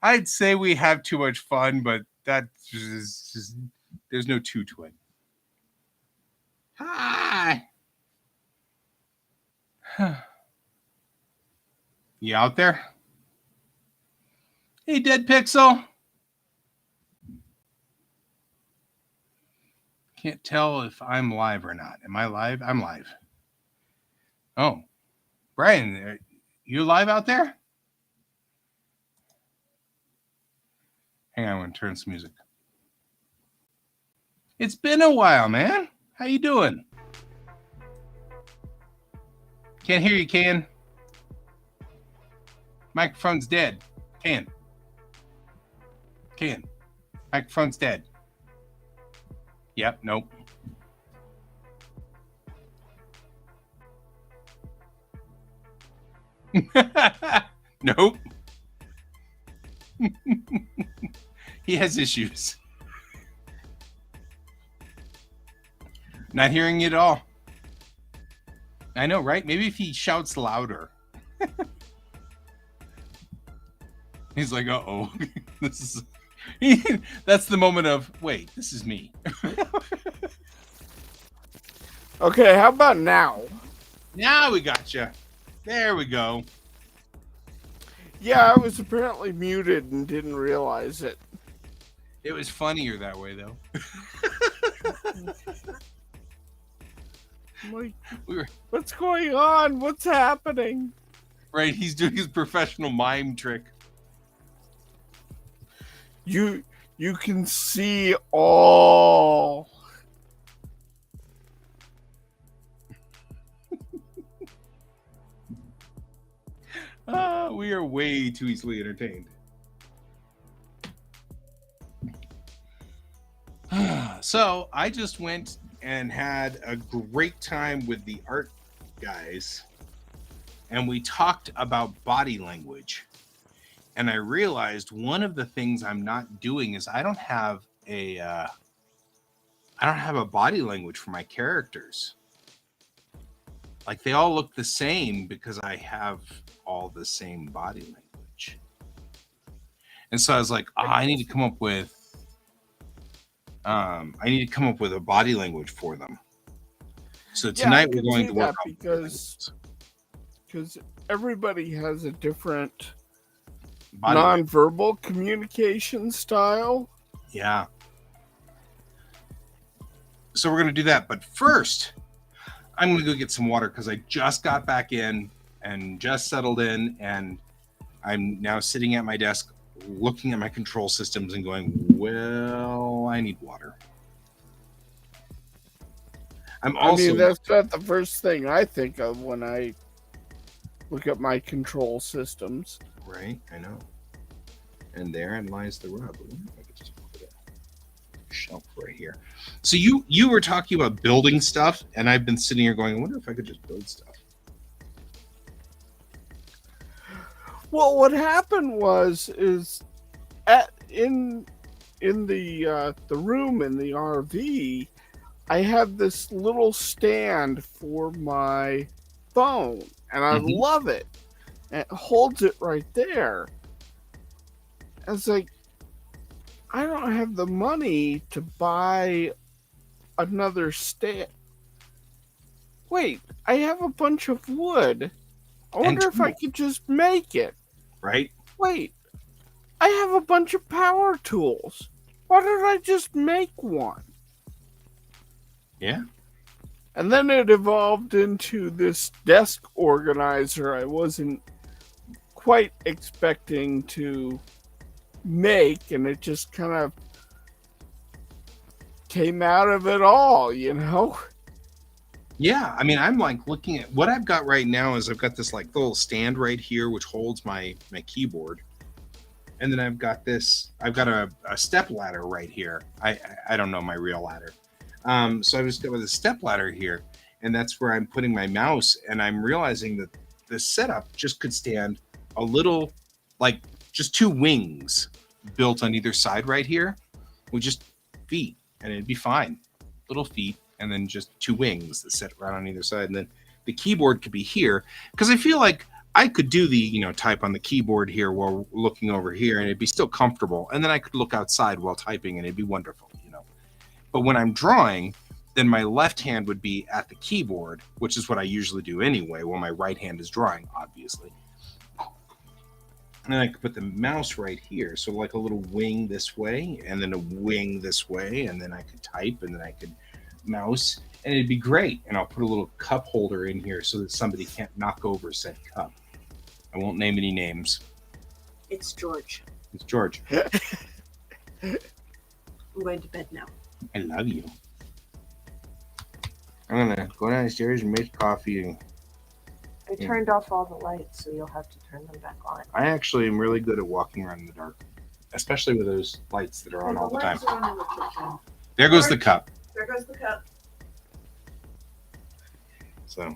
I'd say we have too much fun, but that just there's no two to it. Hi. You out there? Hey, Dead Pixel. Can't tell if I'm live or not. Am I live? I'm live. Oh, Brian, you live out there? Hang on, I'm gonna turn some music. It's been a while, man. How you doing? Can't hear you, Can. Microphone's dead. Can. Microphone's dead. Yep, nope. Nope. He has issues. Not hearing it at all. I know, right? Maybe if he shouts louder. He's like, uh-oh. This is that's the moment of, wait, this is me. Okay, how about now? Now we got you. There we go. Yeah, I was apparently muted and didn't realize it. It was funnier that way, though. Like, what's going on? What's happening? Right, he's doing his professional mime trick. You can see all. We are way too easily entertained. So I just went and had a great time with the art guys, and we talked about body language. And I realized one of the things I'm not doing is I don't have a body language for my characters. Like, they all look the same because I have all the same body language. And so I was like, I need to come up with a body language for them. So tonight we're going to work on because everybody has a different nonverbal communication style. Yeah. So we're going to do that. But first, I'm going to go get some water because I just got back in and just settled in. And I'm now sitting at my desk looking at my control systems and going, well, I need water. I mean, that's not the first thing I think of when I look at my control systems. Right, I know. And therein lies the rub. I could just put a shelf right here. So you were talking about building stuff, and I've been sitting here going, I wonder if I could just build stuff. Well, what happened is in the room in the RV, I have this little stand for my phone, and I love it. And it holds it right there. And it's like, I don't have the money to buy another stand. Wait, I have a bunch of wood. I wonder if I could just make it. Right? Wait, I have a bunch of power tools. Why don't I just make one? Yeah. And then it evolved into this desk organizer I wasn't quite expecting to make, and it just kind of came out of it all, you know? Yeah, I mean, I'm like looking at what I've got right now is I've got this like little stand right here which holds my keyboard, and then I've got a step ladder right here. I don't know my real ladder, so I just got with a step ladder here, and that's where I'm putting my mouse. And I'm realizing that the setup just could stand a little, like just two wings built on either side right here, with just feet, and it'd be fine. Little feet. And then just two wings that sit right on either side. And then the keyboard could be here. Because I feel like I could do the, type on the keyboard here while looking over here and it'd be still comfortable. And then I could look outside while typing and it'd be wonderful. But when I'm drawing, then my left hand would be at the keyboard, which is what I usually do anyway, while my right hand is drawing, obviously. And then I could put the mouse right here. So like a little wing this way and then a wing this way. And then I could type and then I could mouse and it'd be great. And I'll put a little cup holder in here so that somebody can't knock over said cup. I won't name any names. It's George. It's George. I'm going to bed now. I love you. I'm going to go downstairs and make coffee. And I turned off all the lights, so you'll have to turn them back on. I actually am really good at walking around in the dark, especially with those lights that are on all the time. There goes the cup. There goes the cup. So,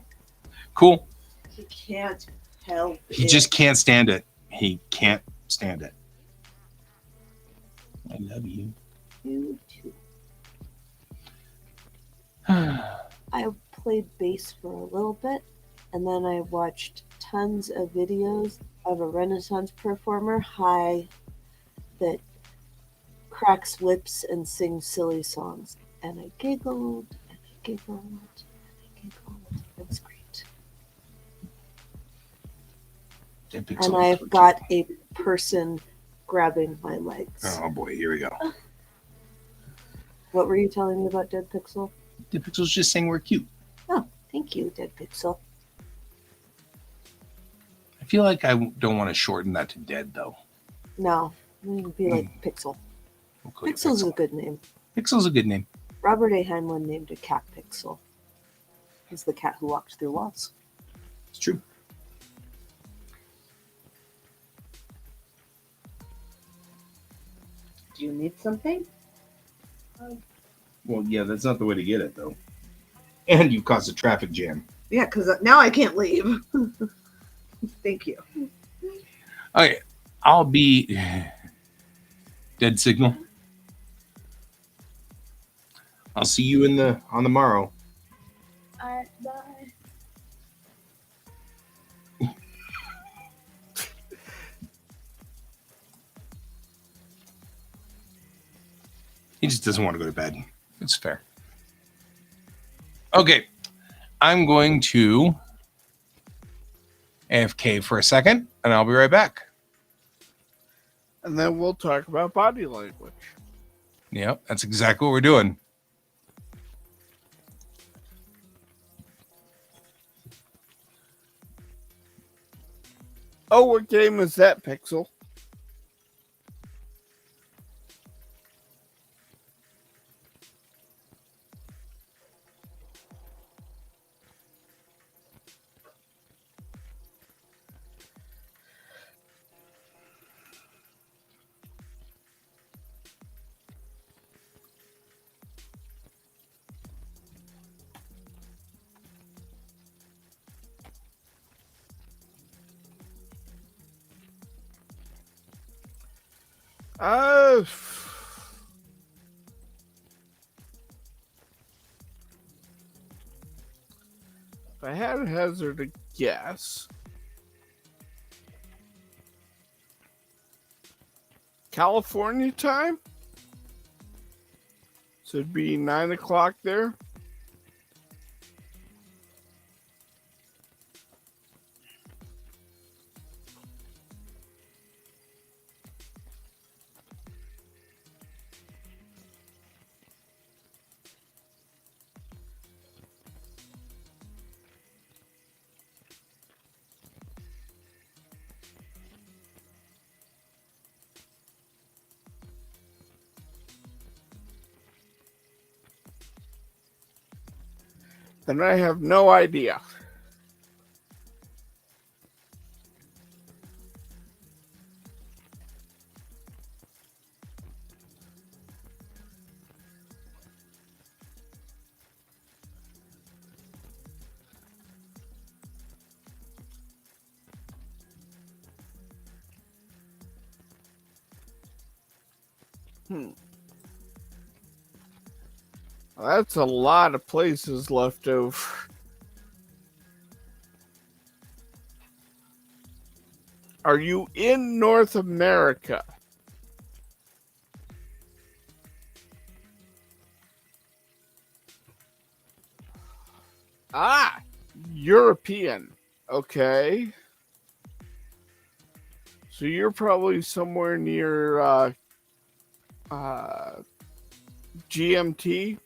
cool. He can't help He it. just can't stand it. He can't stand it. I love you. You too. I played bass for a little bit, and then I watched tons of videos of a Renaissance performer high that cracks whips and sings silly songs. And I giggled, and I giggled, and I giggled. It was great. And I've got a person grabbing my legs. Oh boy, here we go. What were you telling me about Dead Pixel? The pixels just saying we're cute. Oh, thank you, Dead Pixel. I feel like I don't want to shorten that to dead though. No, it would be like Pixel. We'll call you Pixel's a Pixel. good name. Pixel's a good name. Robert A. Heinlein named a cat Pixel. He's the cat who walked through walls. It's true. Do you need something? Well, yeah, that's not the way to get it though. And you caused a traffic jam. Yeah, because now I can't leave. Thank you. Okay, I'll be dead signal. I'll see you on the morrow. Alright, bye. He just doesn't want to go to bed. It's fair. Okay, I'm going to AFK for a second, and I'll be right back. And then we'll talk about body language. Yep, that's exactly what we're doing. Oh, what game is that, Pixel? If I had to hazard a guess, California time? So it'd be 9 o'clock there. Then I have no idea. That's a lot of places left over. Are you in North America? Ah, European. Okay. So you're probably somewhere near GMT.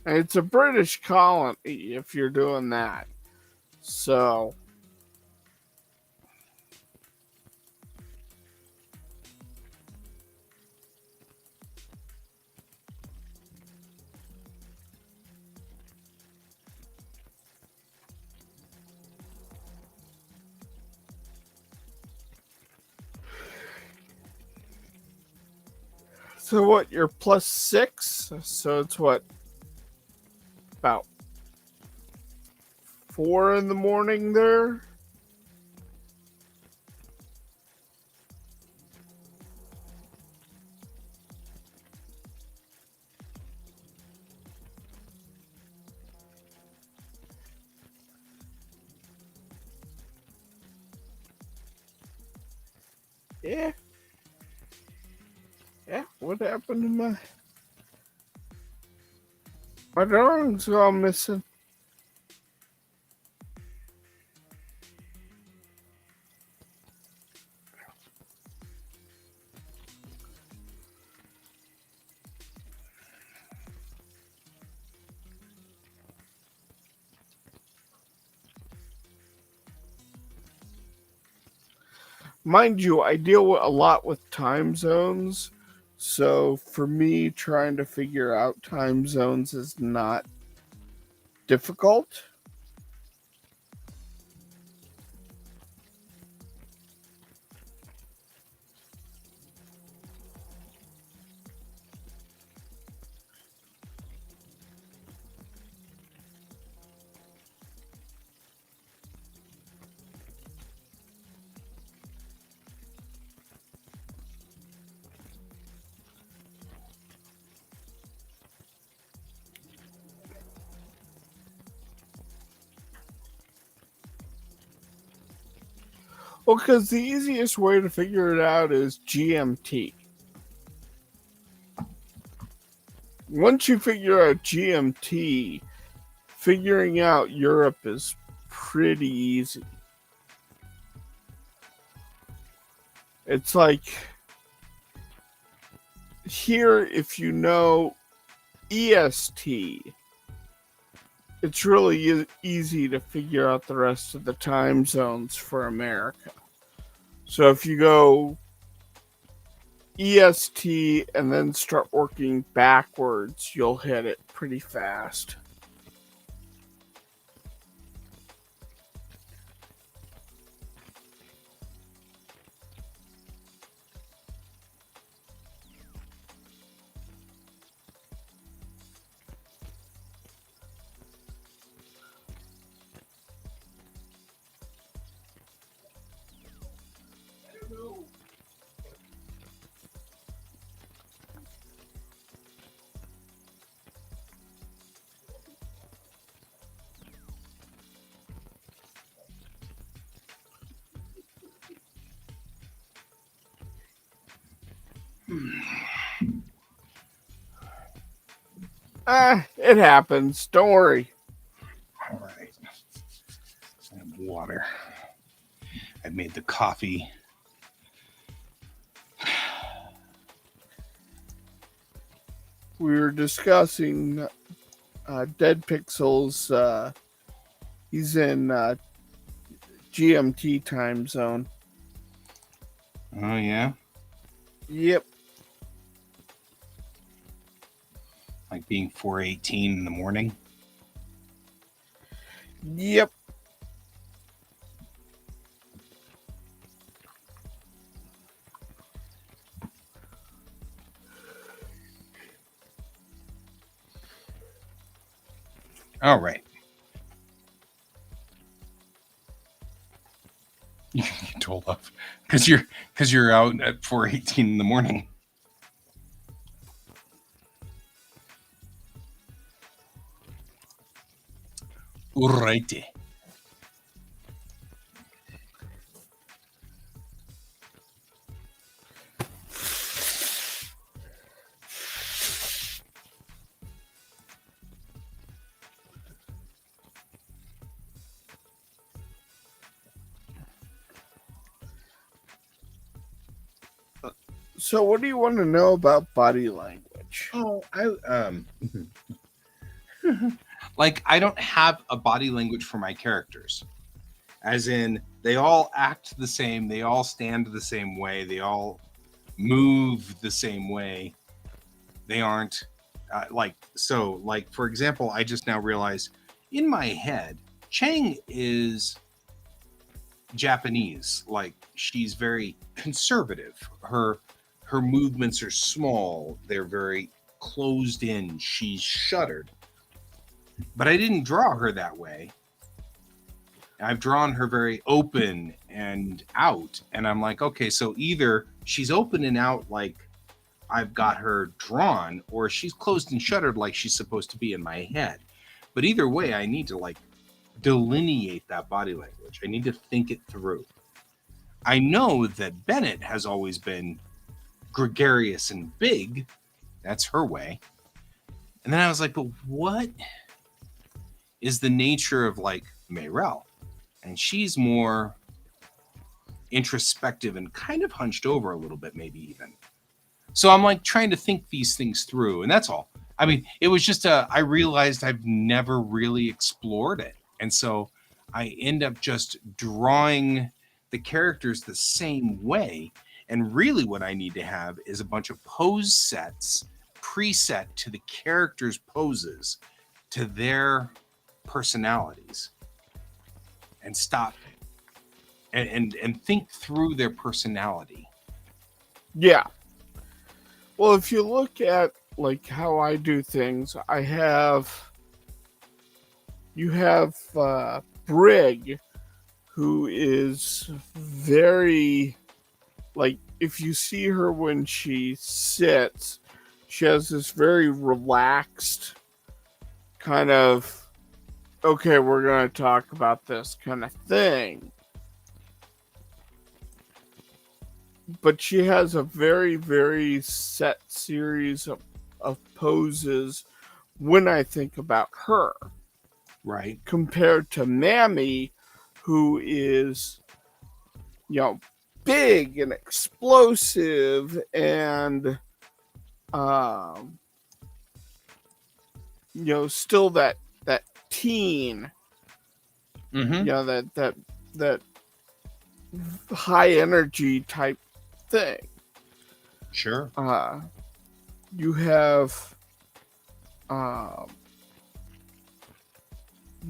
And it's a British colony if you're doing that. So what, you're +6? So it's what, about 4 in the morning there? Yeah. Yeah, what happened to my drawing's all missing? Mind you, I deal a lot with time zones, so for me, trying to figure out time zones is not difficult. Well, because the easiest way to figure it out is GMT. Once you figure out GMT, figuring out Europe is pretty easy. It's like here, if you know EST, it's really easy to figure out the rest of the time zones for America. So if you go EST and then start working backwards, you'll hit it pretty fast. It happens. Don't worry. All right. I have water. I made the coffee. We were discussing Dead Pixels. He's in GMT time zone. Oh, yeah? Yep. Like being 4:18 in the morning? Yep. All right. You told off because you're out at 4:18 in the morning. Alrighty. So, what do you want to know about body language? Oh, like I don't have a body language for my characters. As in, they all act the same, they all stand the same way, they all move the same way. They aren't like for example, I just now realized in my head, Chang is Japanese. Like she's very conservative. Her movements are small. They're very closed in. She's shuttered. But I didn't draw her that way. I've drawn her very open and out. And I'm like, okay, so either she's open and out like I've got her drawn, or she's closed and shuttered like she's supposed to be in my head. But either way, I need to like delineate that body language. I need to think it through. I know that Bennett has always been gregarious and big. That's her way. And then I was like, but what is the nature of like Mayrel? And she's more introspective and kind of hunched over a little bit, maybe even. So I'm like trying to think these things through, and that's all. I mean, it was just I realized I've never really explored it. And so I end up just drawing the characters the same way. And really what I need to have is a bunch of pose sets preset to the characters' poses, to their personalities, and stop and think through their personality. Yeah. Well, if you look at like how I do things, you have Brig, who is very, like, if you see her when she sits, she has this very relaxed kind of, okay, we're going to talk about this kind of thing. But she has a very, very set series of poses when I think about her. Right. Compared to Mammy, who is, big and explosive and, still that teen, that high energy type thing. Sure. You have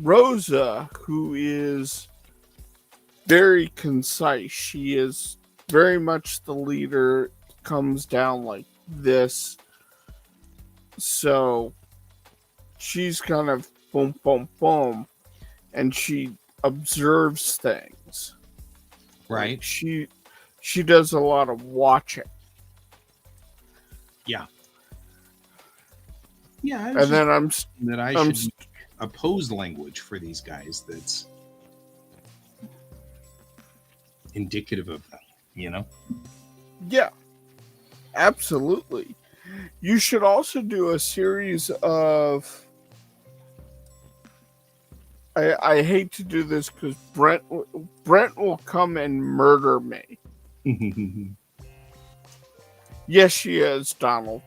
Rosa, who is very concise. She is very much the leader, comes down like this. So she's kind of boom, boom, boom, and she observes things. Right. Like she does a lot of watching. Yeah. And then I should a pose language for these guys that's indicative of them, Yeah, absolutely. You should also do a series of. I hate to do this because Brent will come and murder me. Yes, she is, Donald.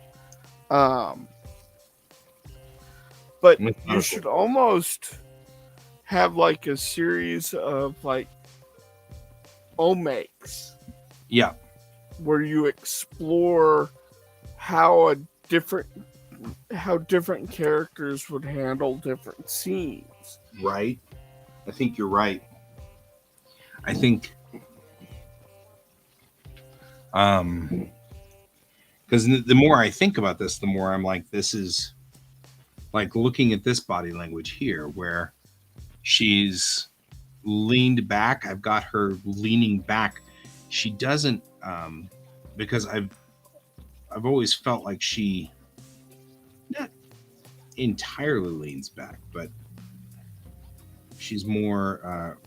But you should almost have like a series of like omakes. Yeah. Where you explore how different characters would handle different scenes. Right. I think you're right. I think because the more I think about this, the more I'm like, this is like looking at this body language here where she's leaned back. I've got her leaning back. She doesn't because I've always felt like she not entirely leans back, but She's more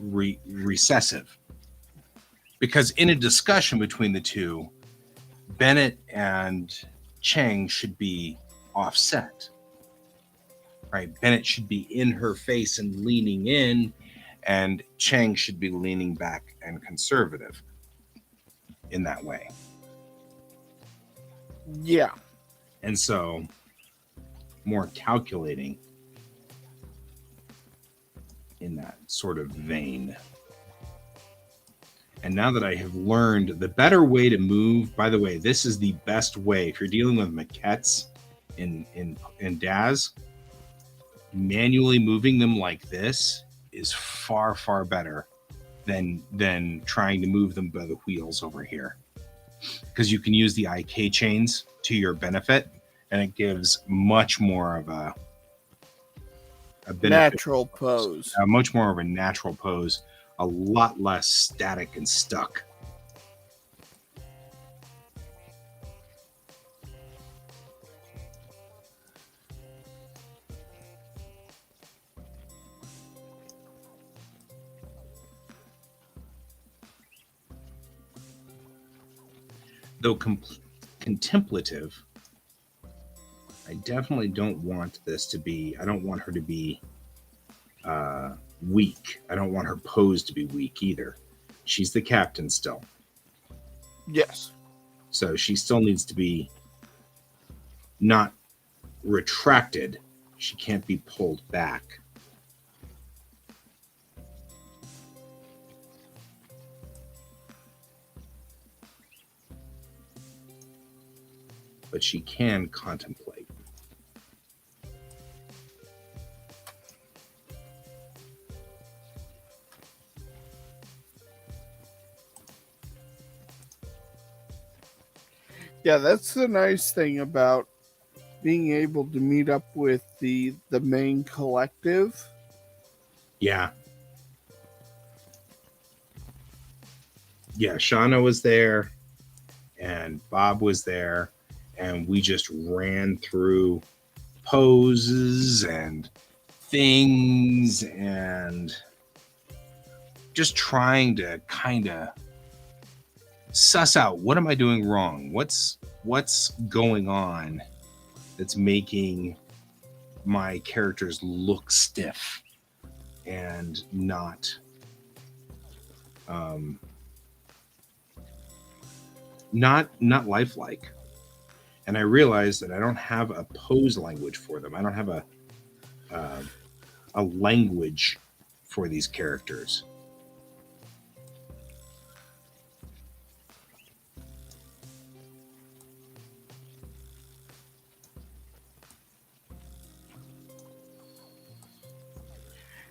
recessive. Because in a discussion between the two, Bennett and Chang should be offset. Right? Bennett should be in her face and leaning in, and Chang should be leaning back and conservative in that way. Yeah. And so more calculating in that sort of vein. And now that I have learned the better way to move, by the way, this is the best way if you're dealing with maquettes in Daz. Manually moving them like this is far, far better than trying to move them by the wheels over here, because you can use the IK chains to your benefit, and it gives much more of a natural pose. Much more of a natural pose, a lot less static and stuck. Though contemplative, I definitely don't want this to be, I don't want her to be weak. I don't want her pose to be weak either. She's the captain still. Yes. So she still needs to be not retracted. She can't be pulled back. But she can contemplate. Yeah, that's the nice thing about being able to meet up with the main collective. Yeah. Yeah, Shauna was there and Bob was there, and we just ran through poses and things and just trying to kind of suss out, what am I doing wrong? What's going on that's making my characters look stiff and not lifelike. And I realized that I don't have a pose language for them. I don't have a language for these characters.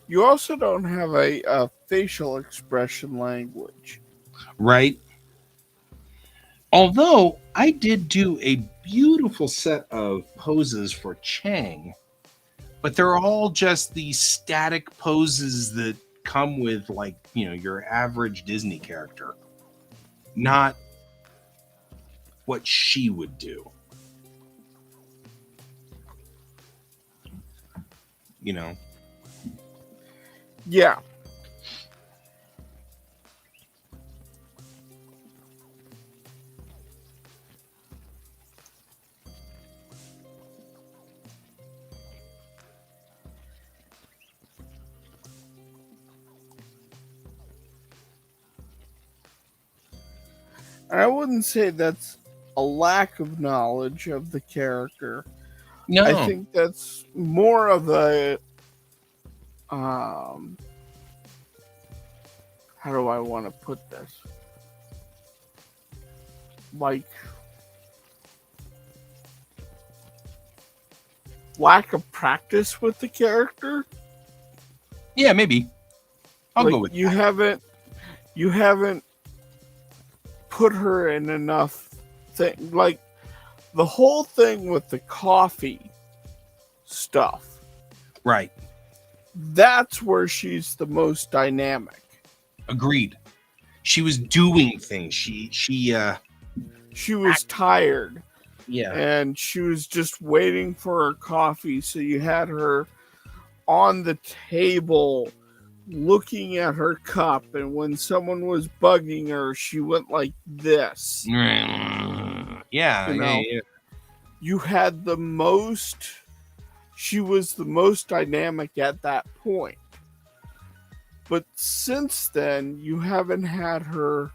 You also don't have a facial expression language. Right? Although I did do a beautiful set of poses for Chang, but they're all just these static poses that come with, like, you know, your average Disney character, not what she would do. You know? Yeah. I wouldn't say that's a lack of knowledge of the character. No. I think that's more of a how do I want to put this? Like, lack of practice with the character. Yeah, maybe. I'll like, go with you that. You haven't put her in enough thing. Like, the whole thing with the coffee stuff. Right. That's where she's the most dynamic. Agreed. She was doing things. She was tired. Yeah. And she was just waiting for her coffee. So you had her on the table looking at her cup, and when someone was bugging her, she went like this. Yeah, You know, yeah. you had the most, she was the most dynamic at that point. But since then, you haven't had her.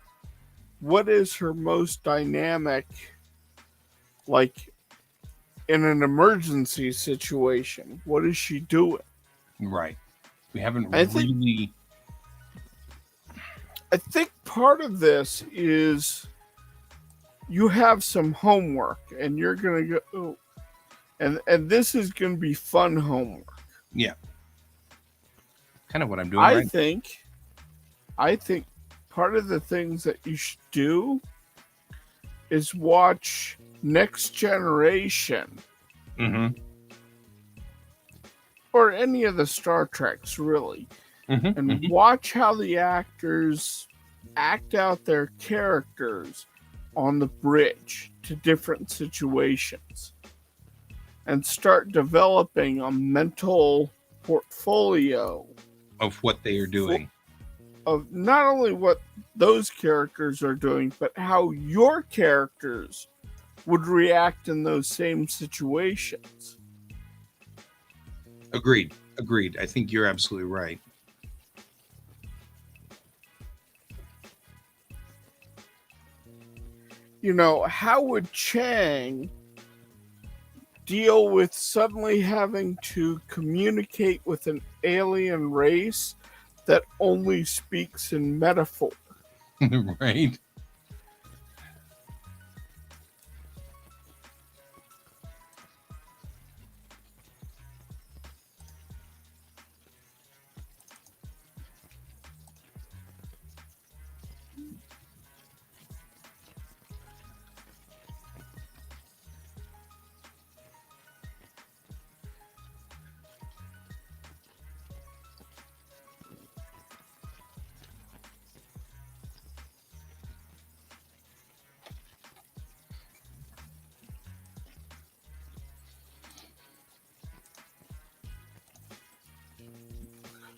What is her most dynamic, like in an emergency situation? What is she doing? Right. We haven't I think really. I think part of this is you have some homework and you're gonna go, and this is gonna be fun homework. Yeah. Kind of what I'm doing I right. think part of the things that you should do is watch Next Generation Mm-hmm. or any of the Star Treks really, Mm-hmm. and Mm-hmm. watch how the actors act out their characters on the bridge to different situations and start developing a mental portfolio Of what they are doing. of not only what those characters are doing, but how your characters would react in those same situations. Agreed. Agreed. I think you're absolutely right. You know, how would Chang deal with suddenly having to communicate with an alien race that only speaks in metaphor? Right.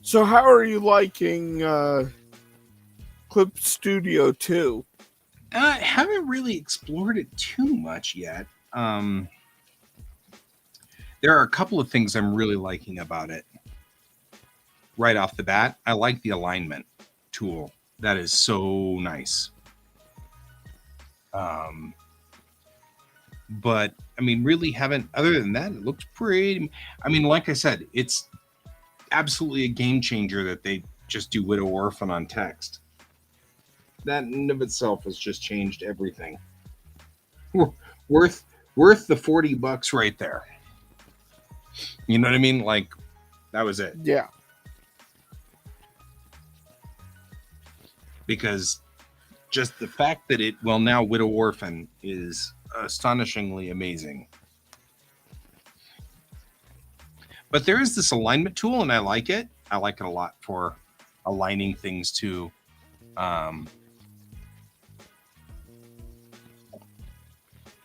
So, how are you liking Clip Studio 2? I haven't really explored it too much yet. There are a couple of things I'm really liking about it. Right off the bat, I like the alignment tool. That is so nice. But I mean, really haven't. Other than that, it looks pretty. I mean, like I said, it's absolutely a game changer that they just do Widow Orphan on text. That in of itself has just changed everything. Worth the $40 right there. You know what I mean? Like that was it. Yeah. Because just the fact that it will now Widow Orphan is astonishingly amazing. But there is this alignment tool, and I like it. I like it a lot for aligning things to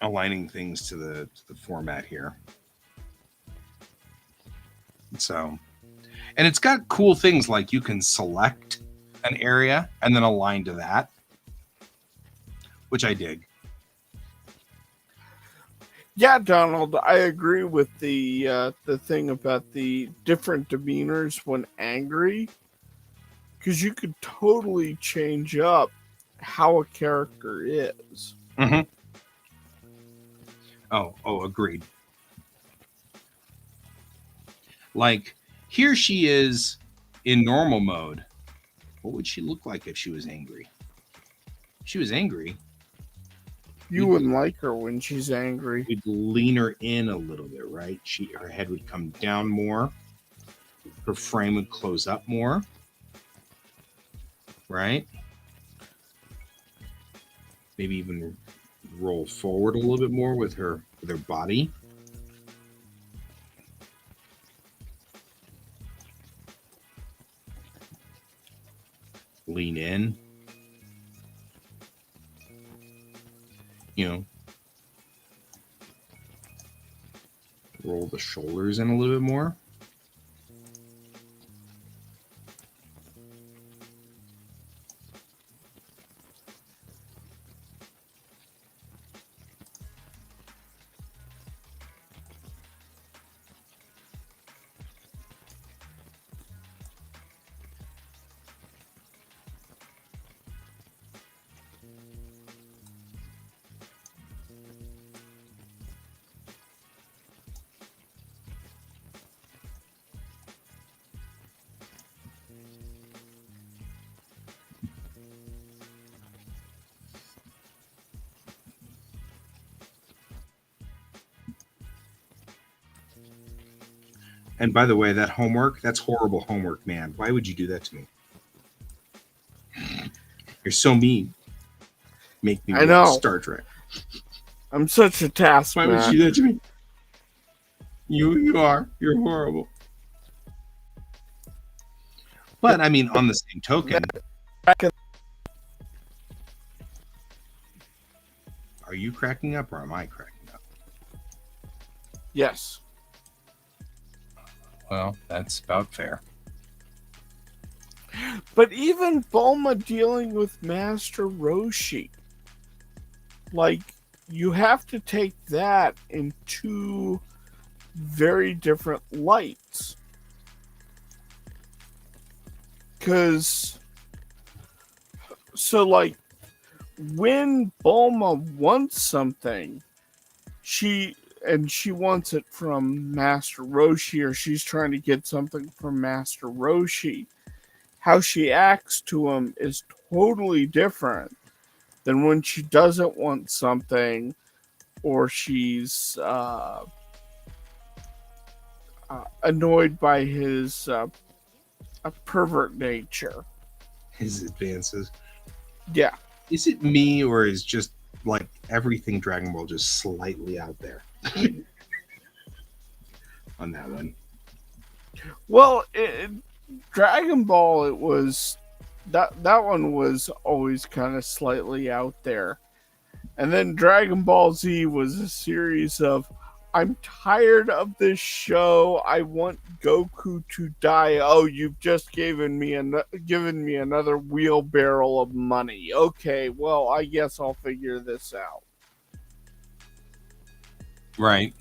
the format here. So, and it's got cool things like you can select an area and then align to that, which I dig. Yeah, Donald, I agree with the thing about the different demeanors when angry, because you could totally change up how a character is. Mm-hmm. Oh, agreed. Like here she is in normal mode. What would she look like if she was angry? If she was angry, You wouldn't like her when she's angry. we'd lean her in a little bit, right? Her head would come down more. Her frame would close up more, right? Maybe even roll forward a little bit more with her body. Lean in. You know, roll the shoulders in a little bit more. And by the way, that homework, that's horrible homework, man. Why would you do that to me? You're so mean. Make me I watch know. Star Trek. I'm such a task Why would man. you do that to me? You are. You're horrible. But I mean, on the same token, are you cracking up or am I cracking up? Yes. Well, that's about fair. But even Bulma dealing with Master Roshi, like, you have to take that in two very different lights. Because, so, like, when Bulma wants something, she wants it from Master Roshi, or she's trying to get something from Master Roshi, how she acts to him is totally different than when she doesn't want something, or she's annoyed by his pervert nature. His advances. Yeah. Is it me or is just like everything Dragon Ball just slightly out there on that one? Well, Dragon Ball, it was that one was always kind of slightly out there, and then Dragon Ball Z was a series of, I'm tired of this show. I want Goku to die. Oh, you've just given me another wheelbarrow of money. Okay, well, I guess I'll figure this out. Right.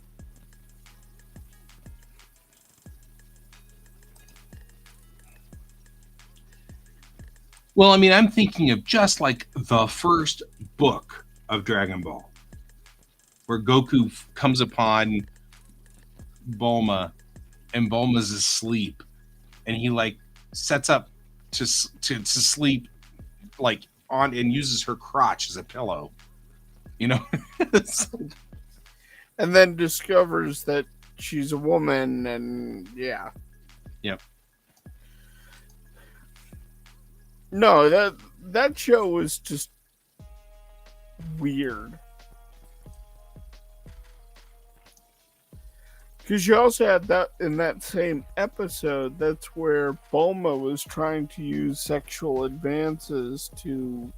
Well, I mean, I'm thinking of just like the first book of Dragon Ball, where Goku comes upon Bulma, and Bulma's asleep, and he like sets up to sleep like on and uses her crotch as a pillow. You know, And then discovers that she's a woman, and yeah. Yep. No, that show was just weird. Because you also had that in that same episode, that's where Bulma was trying to use sexual advances to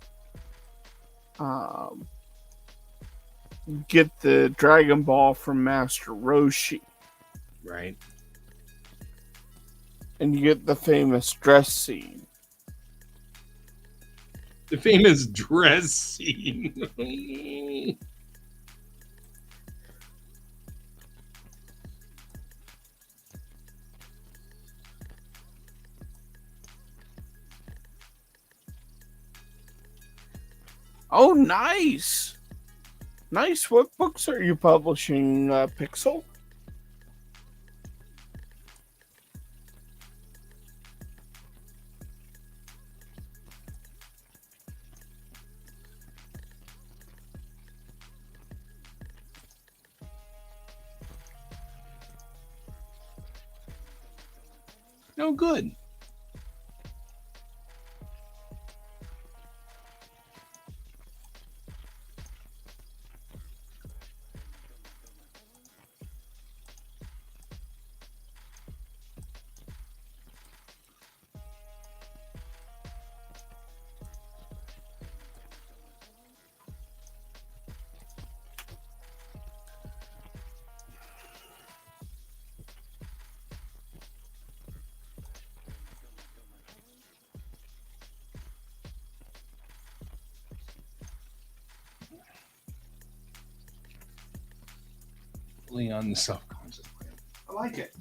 get the Dragon Ball from Master Roshi. right. And you get the famous dress scene. The famous dress scene. Oh, nice! Nice. What books are you publishing, Pixel? No good. On the self-conscious plan. I like it.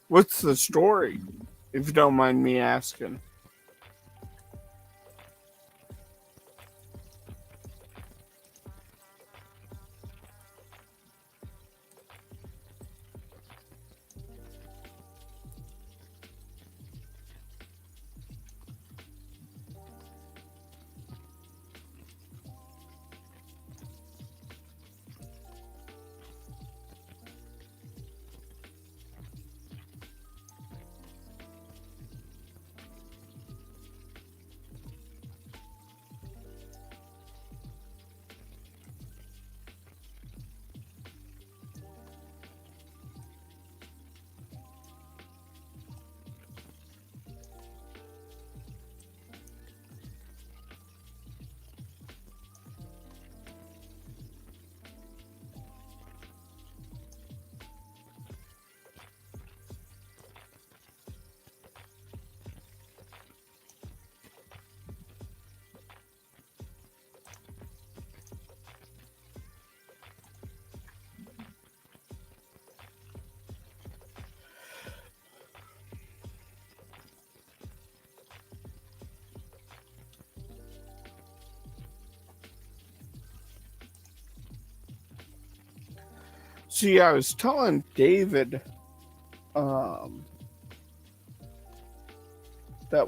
What's the story, if you don't mind me asking? See, I was telling David that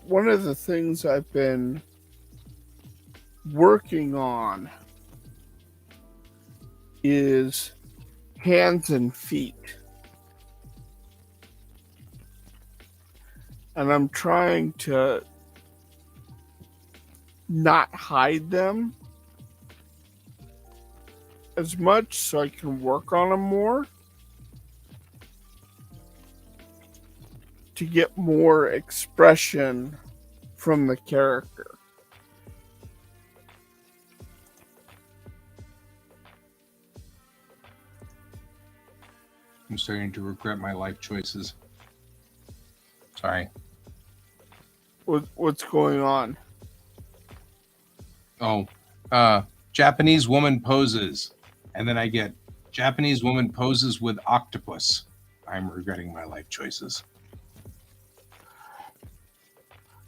one of the things I've been working on is hands and feet. And I'm trying to not hide them as much so I can work on them more to get more expression from the character. I'm starting to regret my life choices. Sorry. What's going on? Oh, Japanese woman poses. And then I get Japanese woman poses with octopus. I'm regretting my life choices.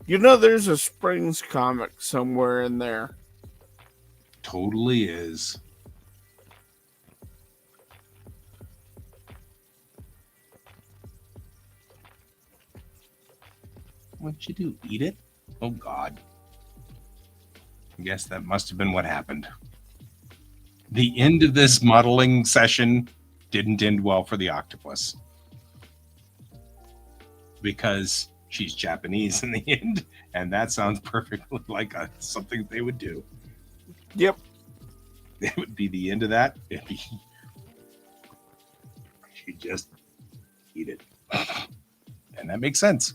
You know, there's a Springs comic somewhere in there. Totally is. What'd you do? Eat it? Oh, God. I guess that must have been what happened. The end of this modeling session didn't end well for the octopus. Because she's Japanese in the end, and that sounds perfectly like something they would do. Yep. It would be the end of that. It'd be, she just eat it. And that makes sense.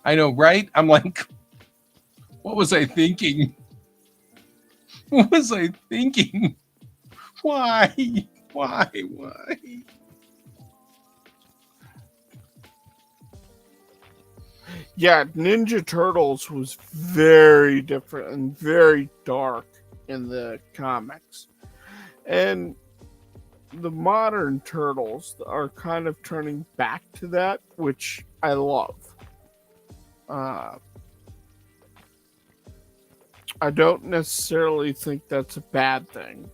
I know, right? I'm like, what was I thinking? What was I thinking? Why? Why? Yeah, Ninja Turtles was very different and very dark in the comics. And the modern Turtles are kind of turning back to that, which I love. I don't necessarily think that's a bad thing.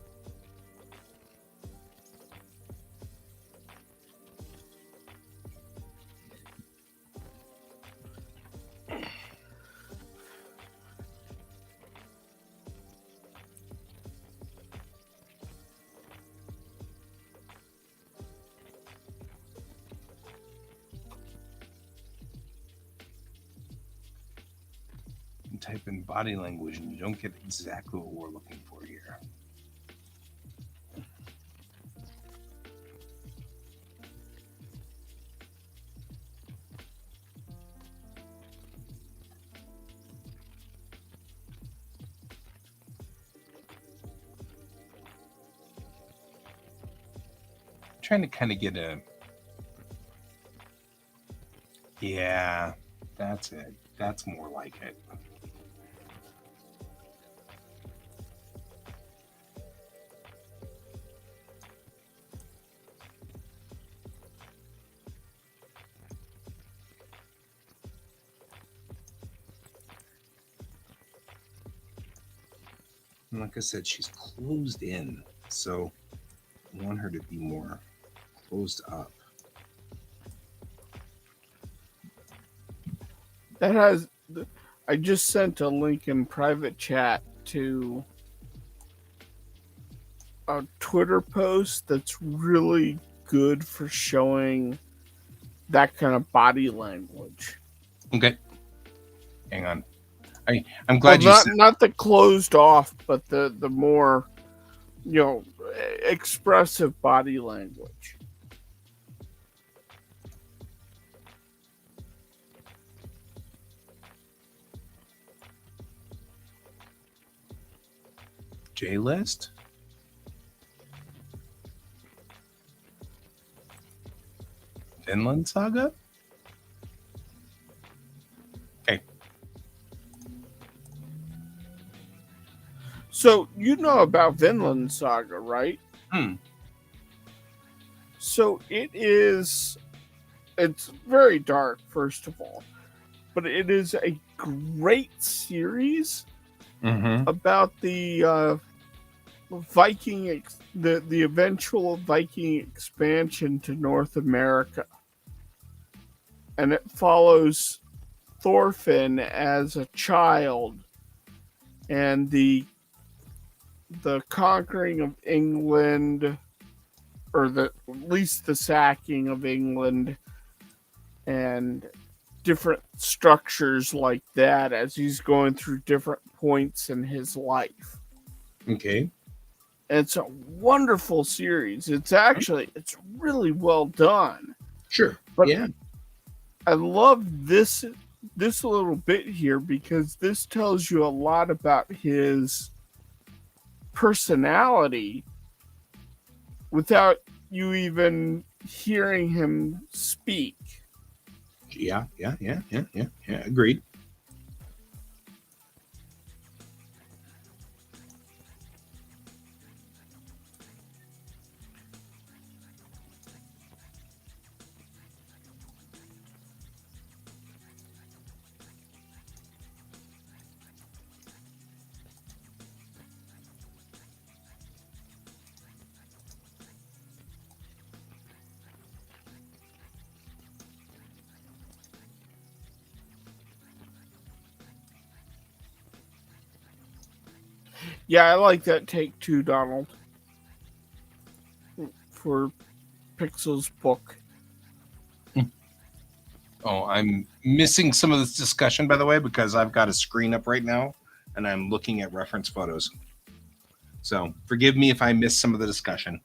type in body language and you don't get exactly what we're looking for here. Trying to kind of get a... Yeah, that's it. That's more like it. And like I said, she's closed in, so I want her to be more closed up. That has. I just sent a link in private chat to a Twitter post that's really good for showing that kind of body language. Okay. Hang on. I'm glad well, you said... not the closed off, but the more, expressive body language. J-List? Vinland Saga? Okay. So you know about Vinland Saga, right? So it's very dark, first of all, but it is a great series about the Viking, the eventual Viking expansion to North America, and it follows Thorfinn as a child and the conquering of England, or at least the sacking of England, and different structures like that as he's going through different points in his life. Okay. And it's a wonderful series. It's really well done. Sure. But yeah. I love this little bit here because this tells you a lot about his personality without you even hearing him speak. Yeah. Agreed. Yeah, I like that take too, Donald, for Pixel's book. Oh, I'm missing some of this discussion, by the way, because I've got a screen up right now and I'm looking at reference photos. So forgive me if I miss some of the discussion.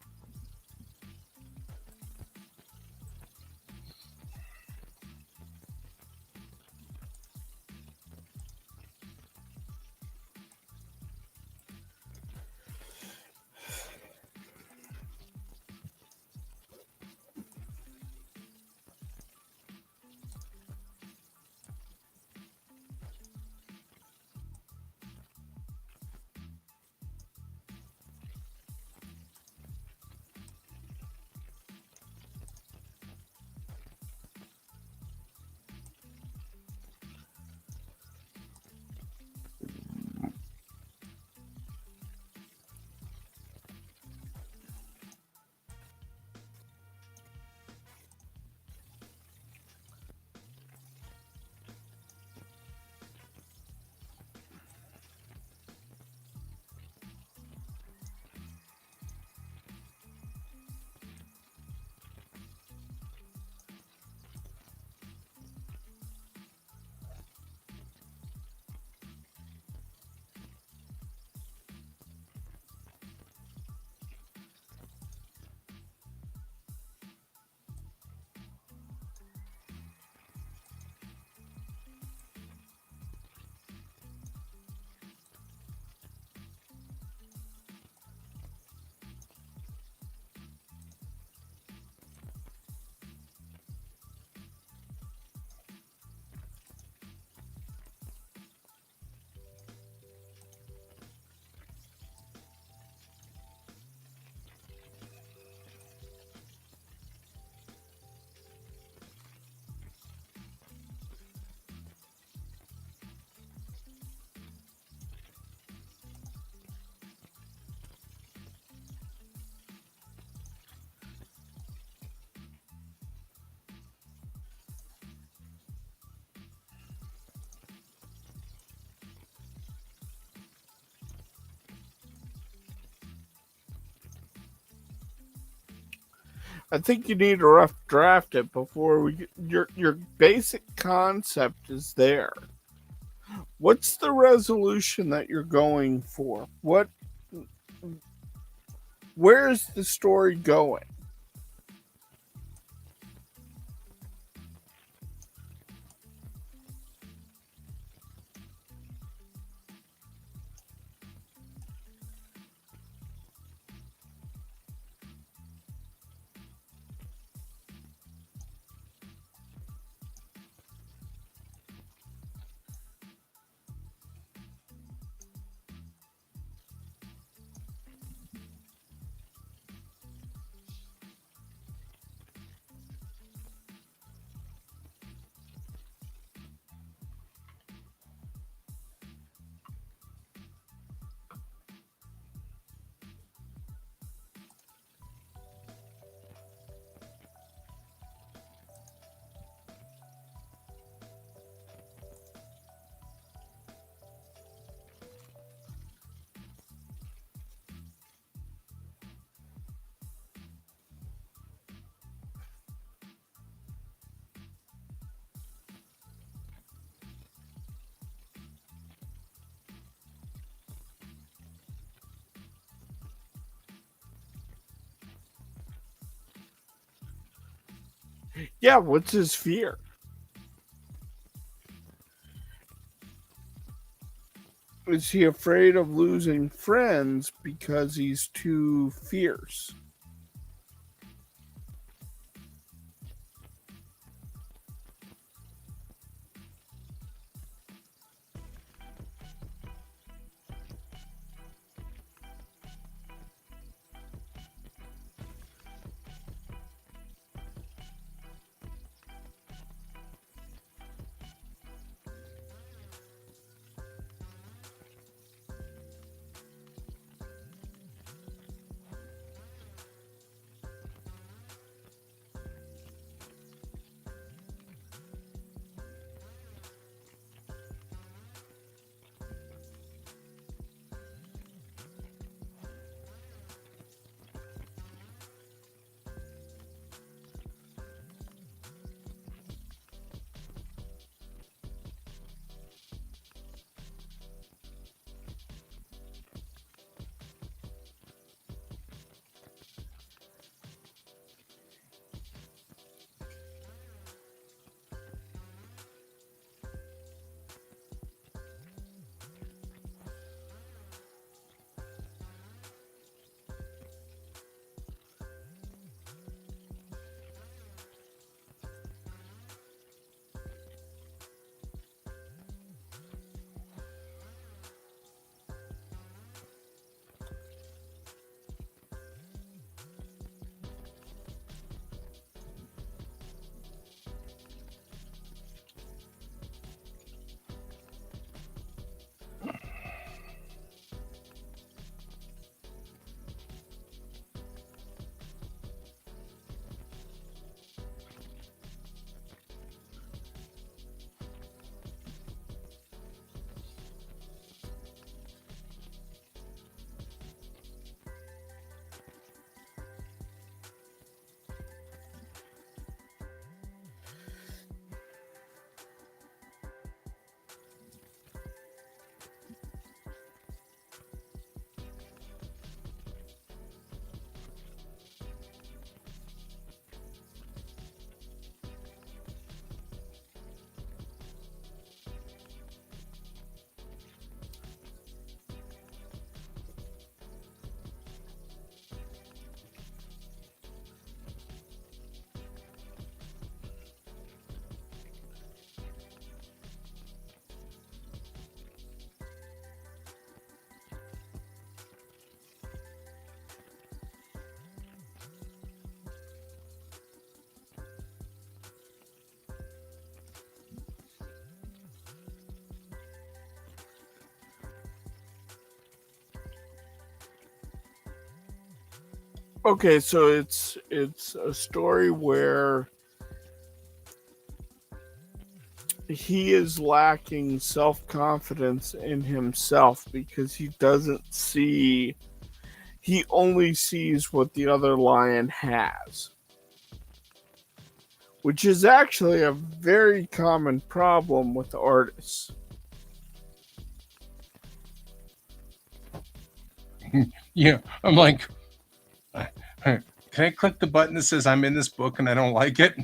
I think you need to rough draft it before we get, your basic concept is there. What's the resolution that you're going for? Where's the story going? Yeah, what's his fear? Is he afraid of losing friends because he's too fierce? Okay, so it's a story where he is lacking self-confidence in himself because he only sees what the other lion has. which is actually a very common problem with artists. Yeah, I'm like, can I click the button that says I'm in this book and I don't like it?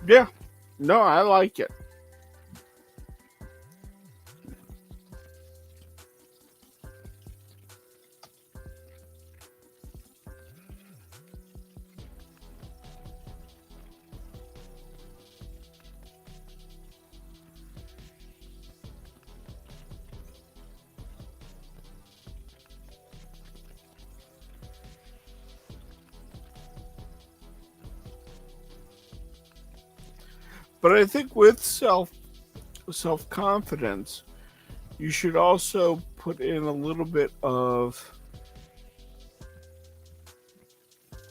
Yeah, no, I like it. But I think with self confidence, you should also put in a little bit of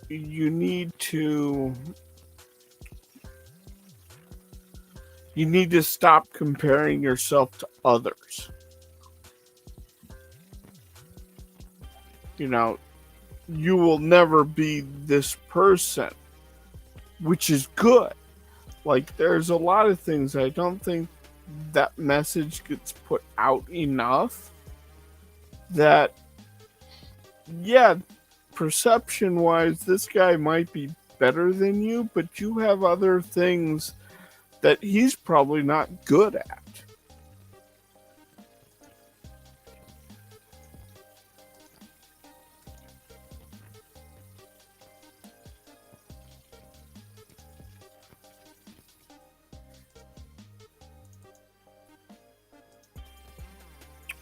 you need to stop comparing yourself to others. You know, you will never be this person, which is good. Like, there's a lot of things I don't think that message gets put out enough. That, yeah, perception wise, this guy might be better than you, but you have other things that he's probably not good at.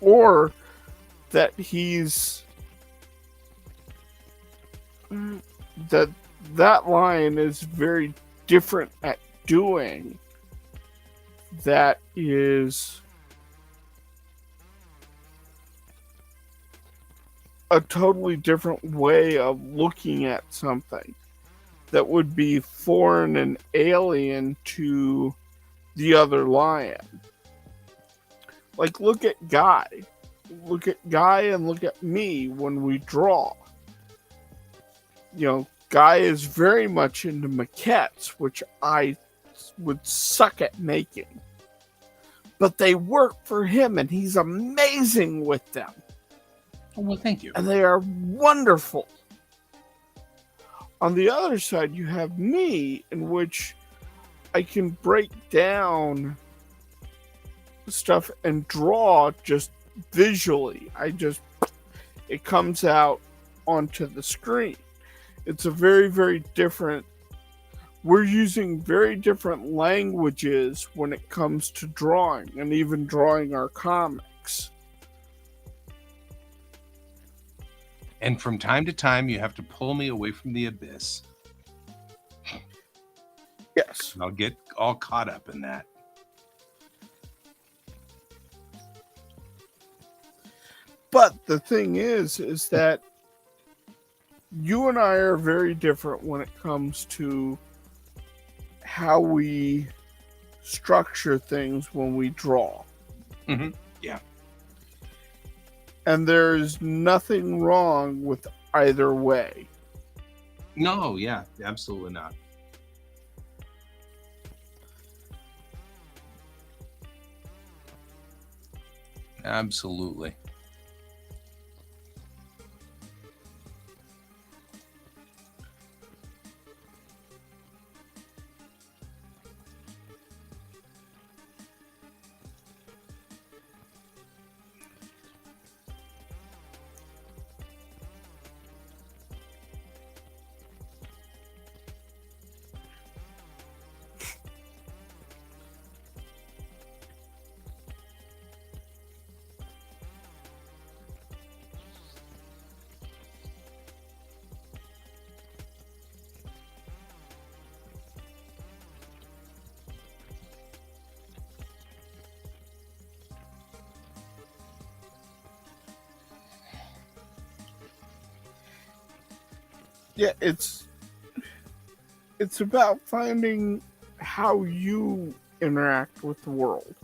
Or that he's that lion is very different at doing that is a totally different way of looking at something that would be foreign and alien to the other lion. Like, look at Guy. Look at Guy and look at me when we draw. You know, Guy is very much into maquettes, which I would suck at making. But they work for him, and he's amazing with them. Oh, well, thank you. And they are wonderful. On the other side, you have me, in which I can break down stuff and draw just visually. It comes out onto the screen. It's a very, very different. We're using very different languages when it comes to drawing and even drawing our comics. And from time to time, you have to pull me away from the abyss. Yes. And I'll get all caught up in that. But the thing is that you and I are very different when it comes to how we structure things when we draw. Mm-hmm. Yeah. And there's nothing wrong with either way. No, yeah, absolutely not. Absolutely. Yeah, it's about finding how you interact with the world.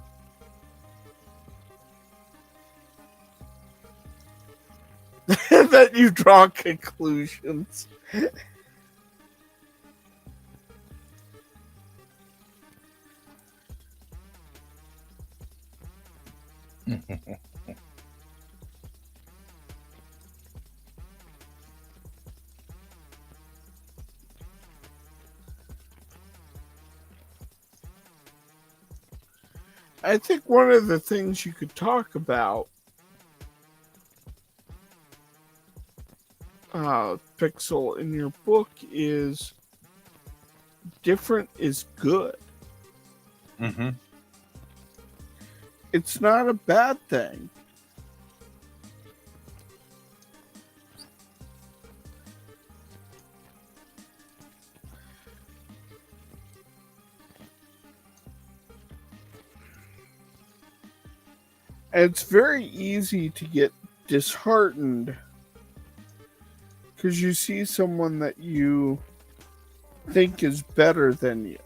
That you draw conclusions. I think one of the things you could talk about, Pixel, in your book is different is good. Mm-hmm. It's not a bad thing. And it's very easy to get disheartened because you see someone that you think is better than you.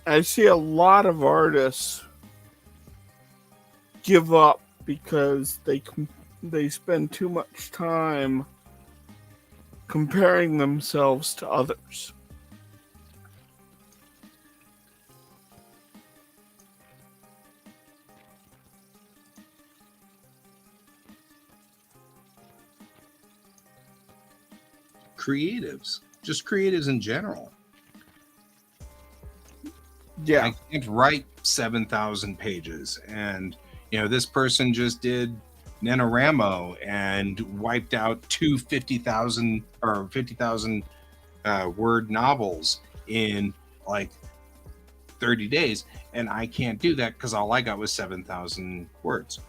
I see a lot of artists give up because they spend too much time comparing themselves to others. Creatives, just creatives in general. Yeah. I can't write 7,000 pages, and this person just did NaNoWriMo and wiped out two 50,000 or 50,000 word novels in like 30 days, and I can't do that because all I got was 7,000 words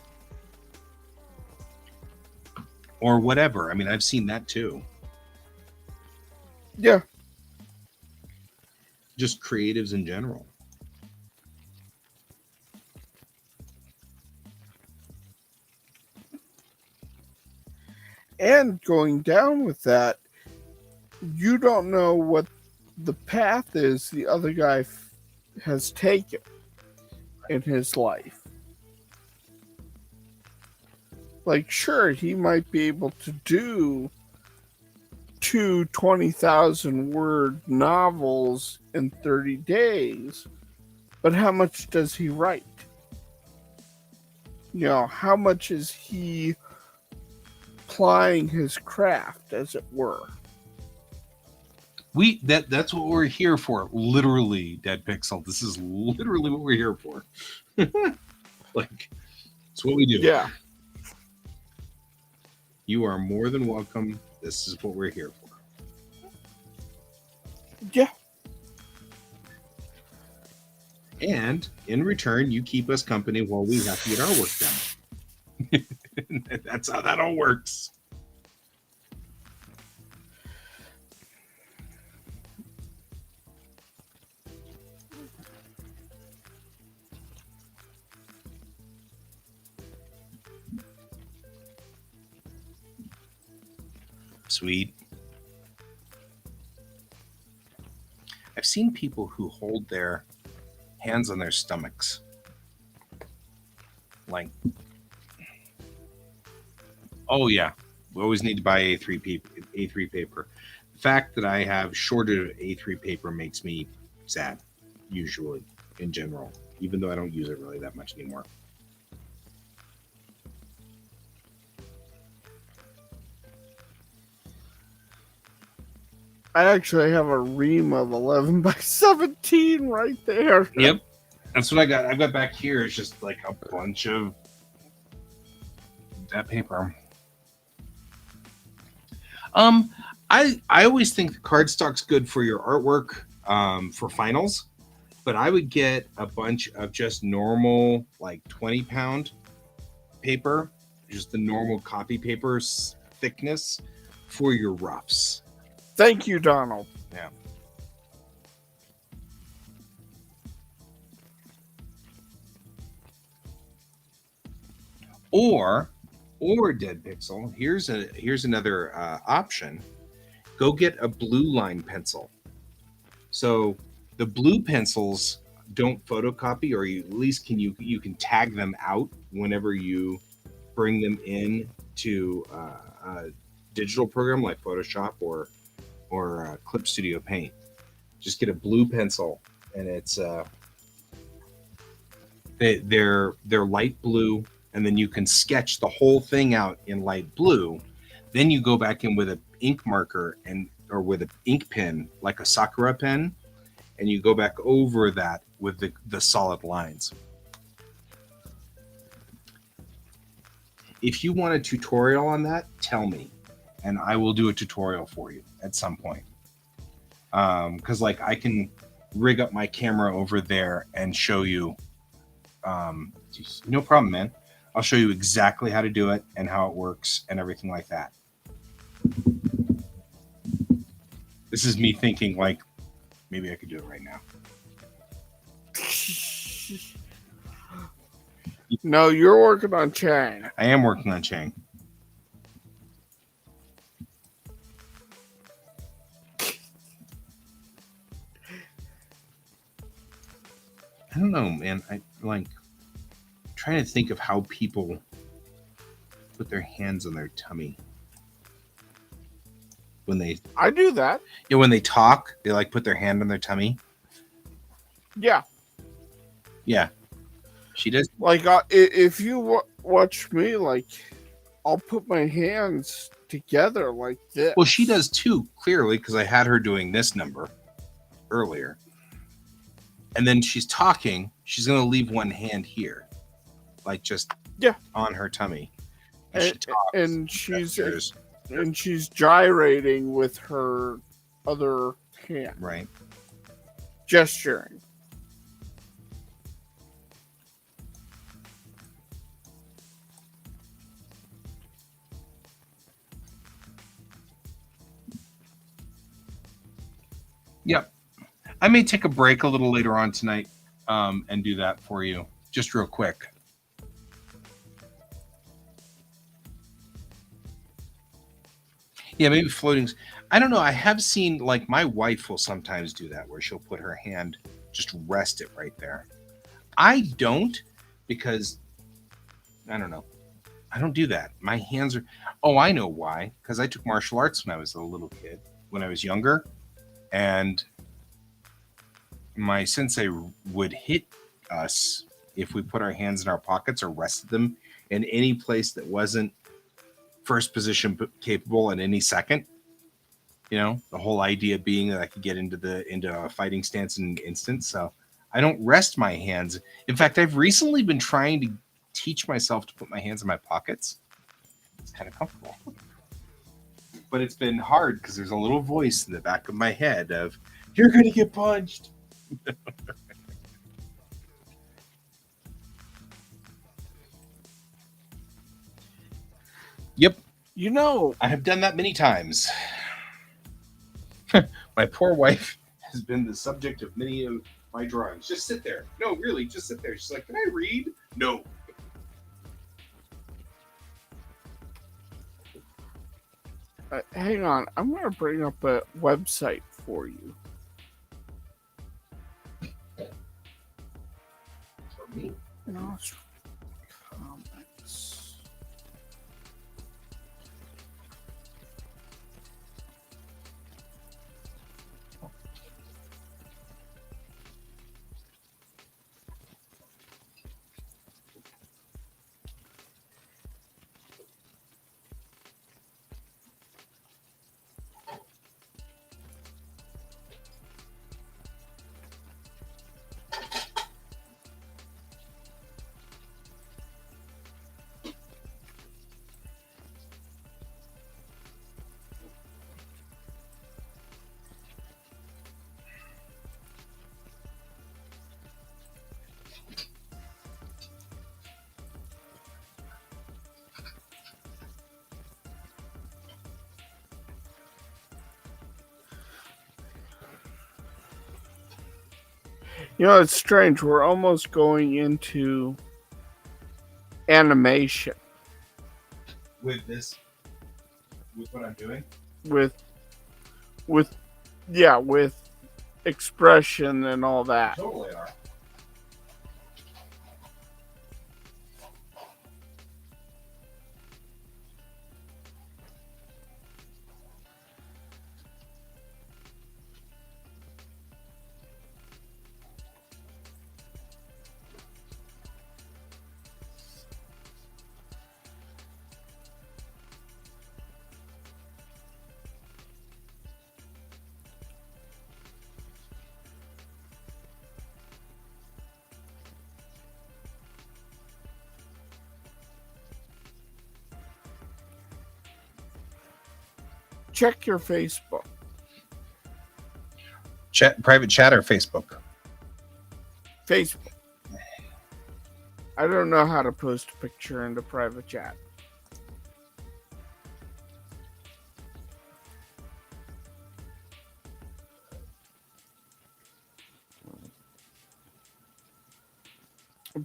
or whatever. I mean, I've seen that too. Yeah. Just creatives in general. And going down with that, you don't know what the path is the other guy has taken in his life. Like, sure, he might be able to do two 20,000 word novels in 30 days, but how much does he write? How much is he plying his craft, as it were? That's what we're here for. Literally, Dead Pixel. This is literally what we're here for. Like, it's what we do. Yeah. You are more than welcome. This is what we're here for. Yeah. And in return, you keep us company while we have to get our work done. That's how that all works. Sweet. I've seen people who hold their hands on their stomachs. Like, oh yeah, we always need to buy A3 paper. The fact that I have shortage of A3 paper makes me sad, usually, in general, even though I don't use it really that much anymore. I actually have a ream of 11 by 17 right there. Yep, that's what I got. I've got back here. It's just like a bunch of that paper. I always think the cardstock's good for your artwork for finals, but I would get a bunch of just normal like 20-pound paper, just the normal copy paper's thickness for your roughs. Thank you, Donald. Yeah. Or Dead Pixel. Here's another option. Go get a blue line pencil. So the blue pencils don't photocopy, or you at least you can tag them out whenever you bring them in to a digital program like Photoshop or Clip Studio Paint. Just get a blue pencil, and it's they're light blue, and then you can sketch the whole thing out in light blue. Then you go back in with an ink marker or with an ink pen like a Sakura pen, and you go back over that with the solid lines. If you want a tutorial on that, tell me, and I will do a tutorial for you at some point. Because like I can rig up my camera over there and show you. No problem, man. I'll show you exactly how to do it and how it works and everything like that. This is me thinking like maybe I could do it right now. No, you're working on Chang. I am working on Chang. I don't know, man. I like trying to think of how people put their hands on their tummy when they I do that. when they talk. They like put their hand on their tummy. Yeah. Yeah, she does. Like if you watch me, like I'll put my hands together like this. Well, she does too, clearly, because I had her doing this number earlier. And then she's talking. She's going to leave one hand here, like just on her tummy. And she talks. And she's gyrating with her other hand, Right. gesturing. Yep. I may take a break a little later on tonight and do that for you, just real quick. Yeah, maybe floatings. I don't know. I have seen, like, my wife will sometimes do that where she'll put her hand, just rest it right there. I don't, because I don't know. I don't do that. My hands are. Oh, I know why. Because I took martial arts when I was a little kid, when I was younger. And my sensei would hit us if we put our hands in our pockets or rested them in any place that wasn't first position capable at any second. You know, the whole idea being that I could get into a fighting stance in an instant. So I don't rest my hands. In fact, I've recently been trying to teach myself to put my hands in my pockets. It's kind of comfortable. But it's been hard because there's a little voice in the back of my head of, you're going to get punched. Yep, You know, I have done that many times. My poor wife has been the subject of many of my drawings. Just sit there. No, really, just sit there. She's like, "Can I read?" No. hang on. I'm going to bring up a website for you. For me. Nostr Comics. You know, it's strange. We're almost going into animation With this, with what I'm doing. with with expression and all that. Totally are. Check your Facebook. Private chat or Facebook? Facebook. I don't know how to post a picture into private chat.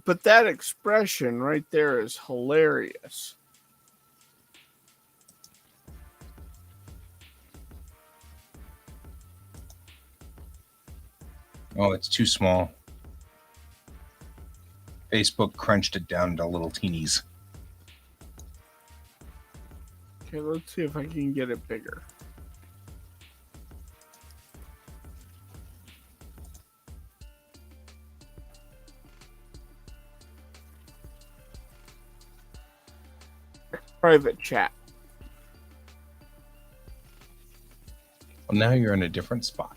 But that expression right there is hilarious. Oh, it's too small. Facebook crunched it down to little teenies. Okay, let's see if I can get it bigger. Private chat. Well, now you're in a different spot.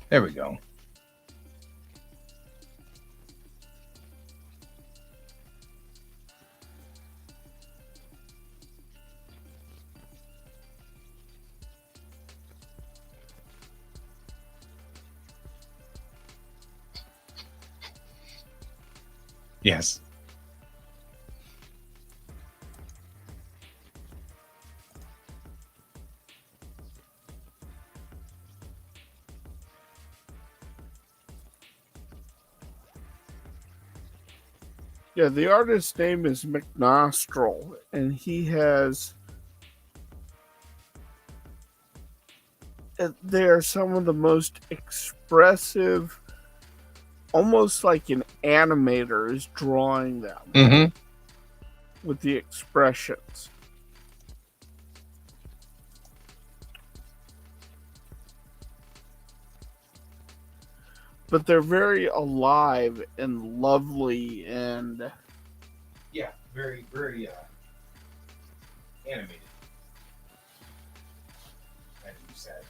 There we go. Yes. Yeah, the artist's name is McNostril, and he has. They are some of the most expressive, almost like an animator is drawing them Mm-hmm. with the expressions. But they're very alive and lovely and Yeah, very, very animated, as you said.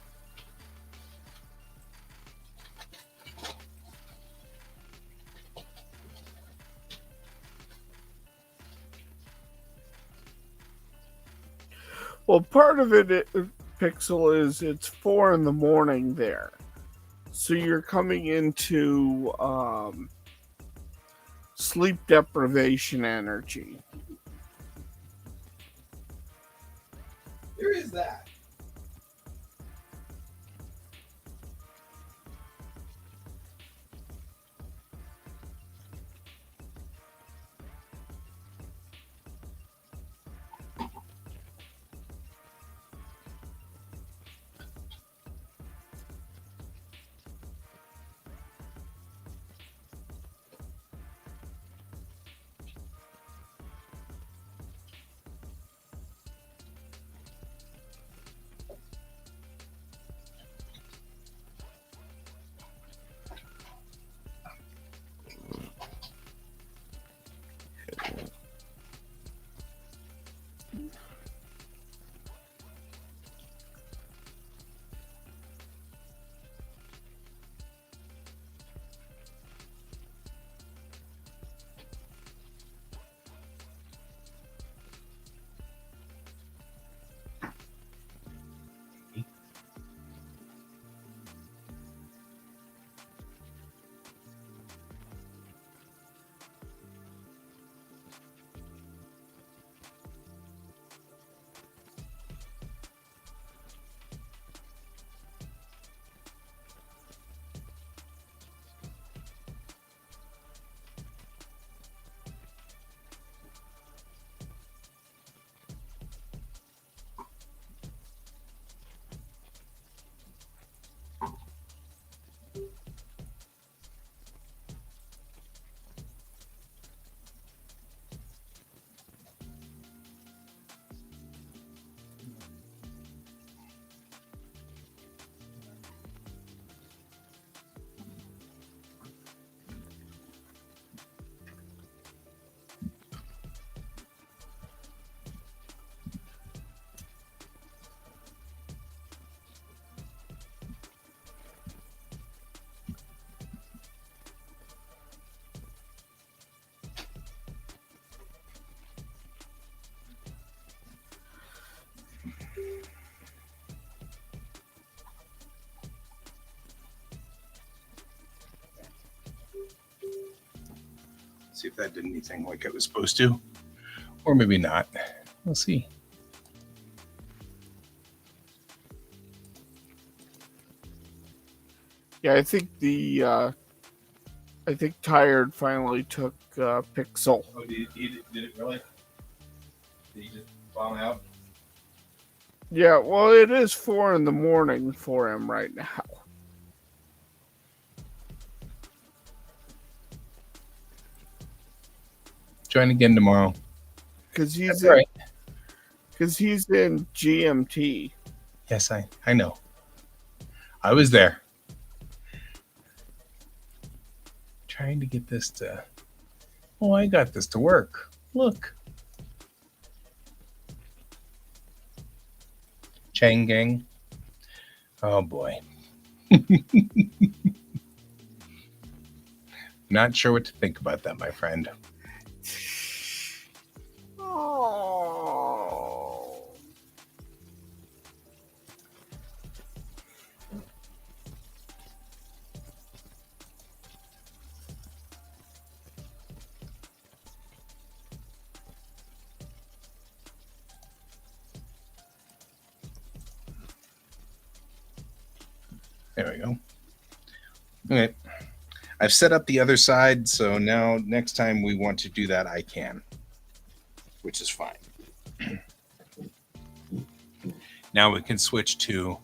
well, part of it, Pixel, is it's 4 a.m. there. So you're coming into sleep deprivation energy. There is that. See if that did anything like it was supposed to. Or maybe not. We'll see. Yeah, I think Tired finally took Pixel. Oh, did it really? Did he just bomb out? Yeah, well, it is 4 a.m. for him right now. Join again tomorrow. Because he's That's right. Because he's in GMT. Yes, I know. I was there. Trying to get this to... Oh, I got this to work. Look. Chang Gang. Oh, boy. Not sure what to think about that, my friend. Oh. There we go. Okay. I've set up the other side, so now next time we want to do that, I can, which is fine. Now we can switch to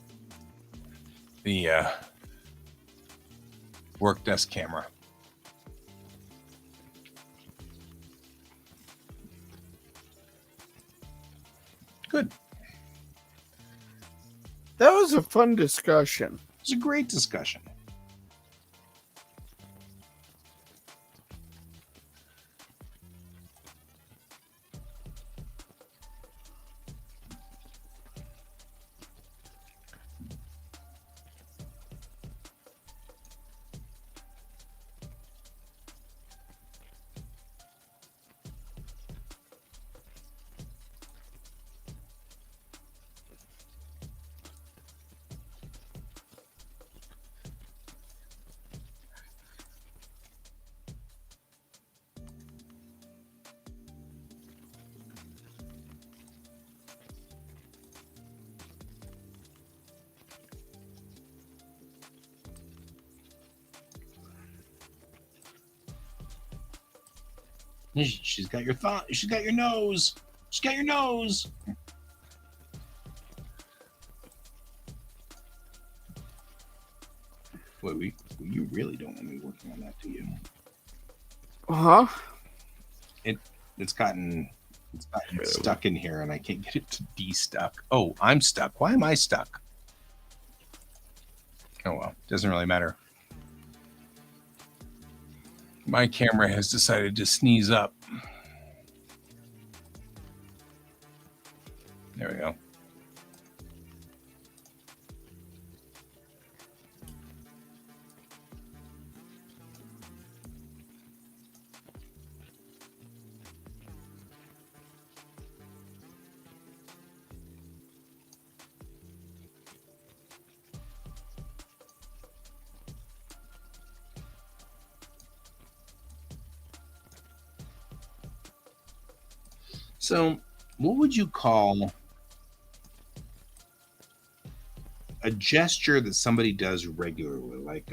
the work desk camera. Good. That was a fun discussion. It was a great discussion. She's got your thumb. She's got your nose. She's got your nose. Wait, you really don't want me working on that, do you? Huh? It's gotten stuck in here, and I can't get it to de-stuck. Oh, I'm stuck. Why am I stuck? Oh well, doesn't really matter. My camera has decided to sneeze up. There we go. So, what would you call a gesture that somebody does regularly? Like,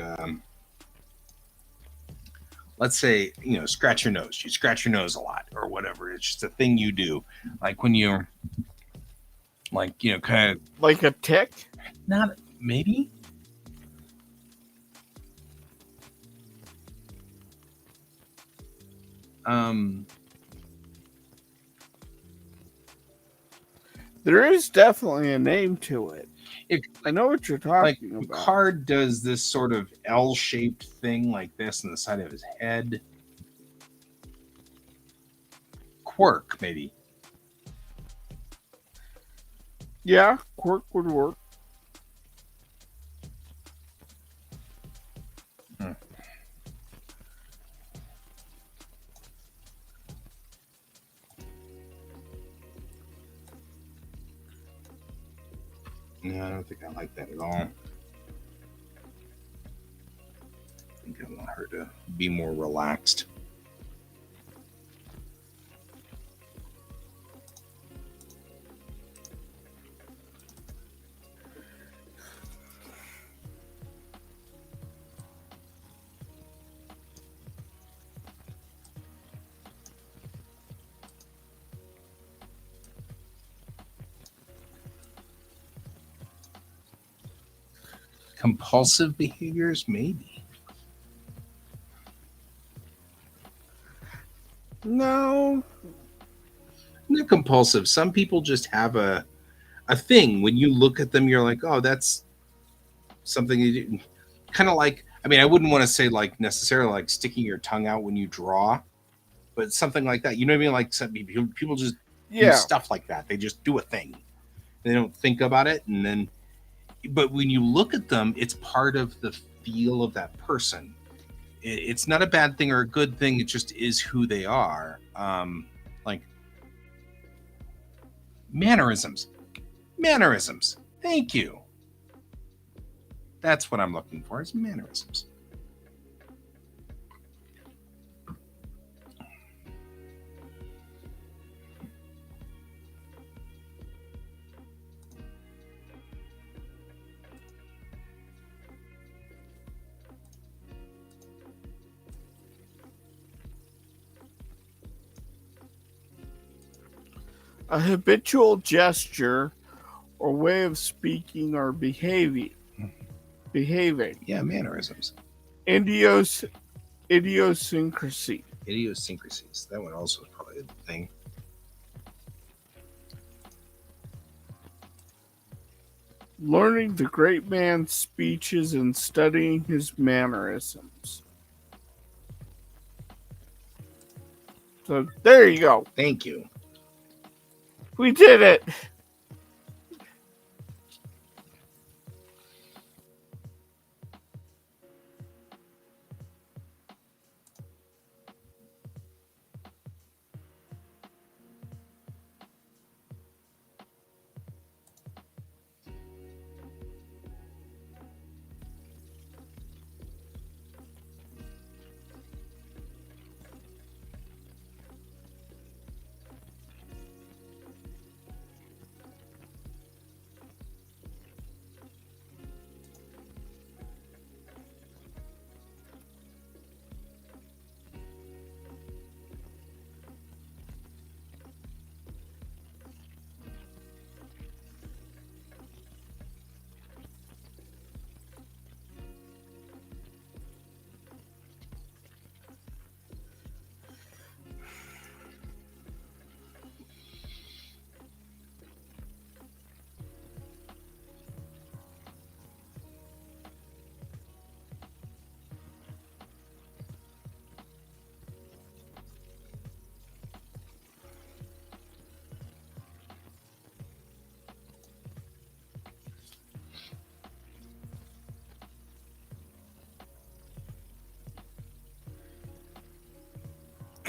let's say, scratch your nose. You scratch your nose a lot or whatever. It's just a thing you do. Like when you're, kind of. Like a tick? Not, maybe? There is definitely a name to it. I know what you're Like talking about. Picard does this sort of L-shaped thing like this on the side of his head. Quirk, maybe. Yeah, quirk would work. No, I don't think I like that at all. I think I want her to be more relaxed. Compulsive behaviors, maybe. No. Not compulsive. Some people just have a thing. When you look at them, you're like, oh, that's something you do. Kind of like, I mean, I wouldn't want to say like necessarily like sticking your tongue out when you draw, but something like that. You know what I mean? Like some people just do stuff like that. They just do a thing. They don't think about it, and then. But when you look at them, it's part of the feel of that person. It's not a bad thing or a good thing. It just is who they are. Like mannerisms. Thank you. That's what I'm looking for, is mannerisms. A habitual gesture or way of speaking or behaving. Yeah, mannerisms. Idiosyncrasy. Idiosyncrasies. That one also is probably a thing. Learning the great man's speeches and studying his mannerisms. So there you go. Thank you. We did it.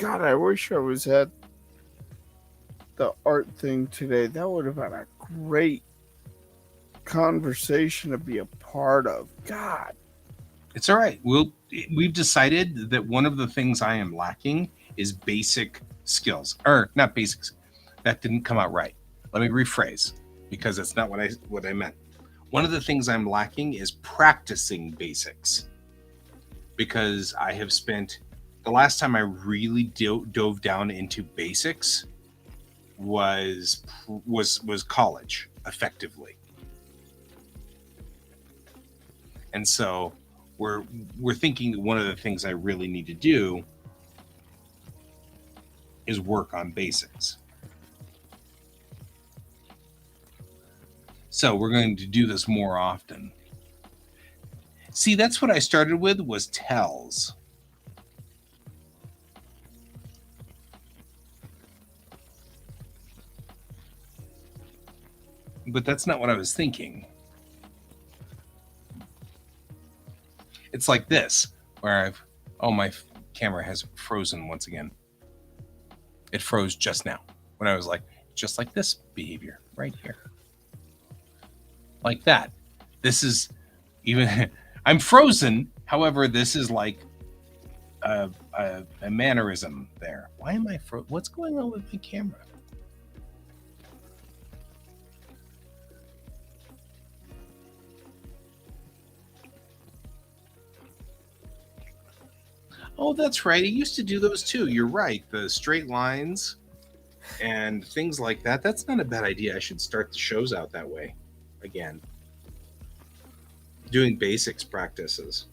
God, I wish I was at the art thing today. That would have been a great conversation to be a part of. God. It's all right. We've decided that one of the things I am lacking is basic skills, or not basics. That didn't come out right. Let me rephrase, because that's not what I meant. One of the things I'm lacking is practicing basics, because I have spent the last time I really dove down into basics was college, effectively. And so we're thinking that one of the things I really need to do is work on basics. So we're going to do this more often. See, that's what I started with, was tells. But that's not what I was thinking. It's like this, where my camera has frozen once again. It froze just now when I was like, just like this behavior right here. Like that. This is even, I'm frozen. However, this is like a mannerism there. Why am I what's going on with my camera? Oh, that's right. It used to do those too. You're right. The straight lines and things like that. That's not a bad idea. I should start the shows out that way again. Doing basics practices.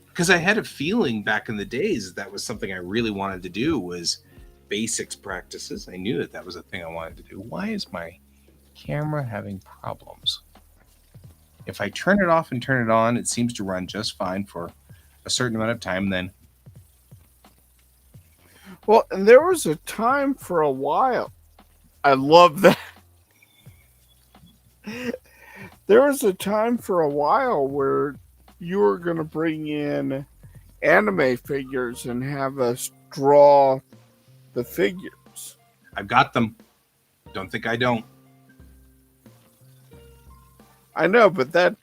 Because I had a feeling back in the days that was something I really wanted to do, was basics practices. I knew that was a thing I wanted to do. Why is my camera having problems? If I turn it off and turn it on, it seems to run just fine for a certain amount of time. Then, well, and there was a time for a while. I love that. There was a time for a while where you were going to bring in anime figures and have us draw the figures. I've got them. Don't think I don't. I know, but that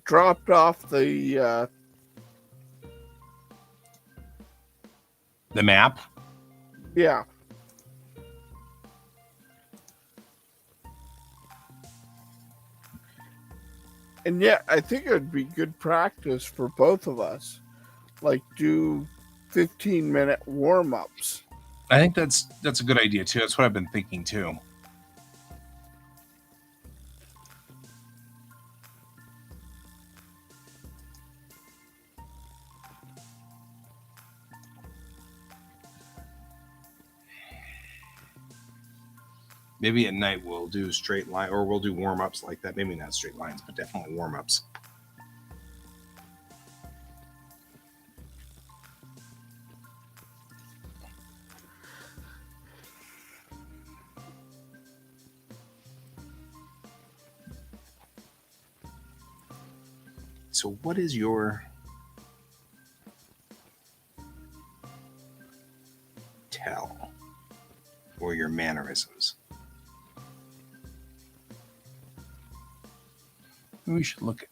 dropped off the map. Yeah. And yet, I think it would be good practice for both of us. Like, do 15-minute warm-ups. I think that's a good idea too. That's what I've been thinking too. Maybe at night we'll do straight line, or we'll do warm-ups like that. Maybe not straight lines, but definitely warm-ups. So what is your tell or your mannerisms? We should look at.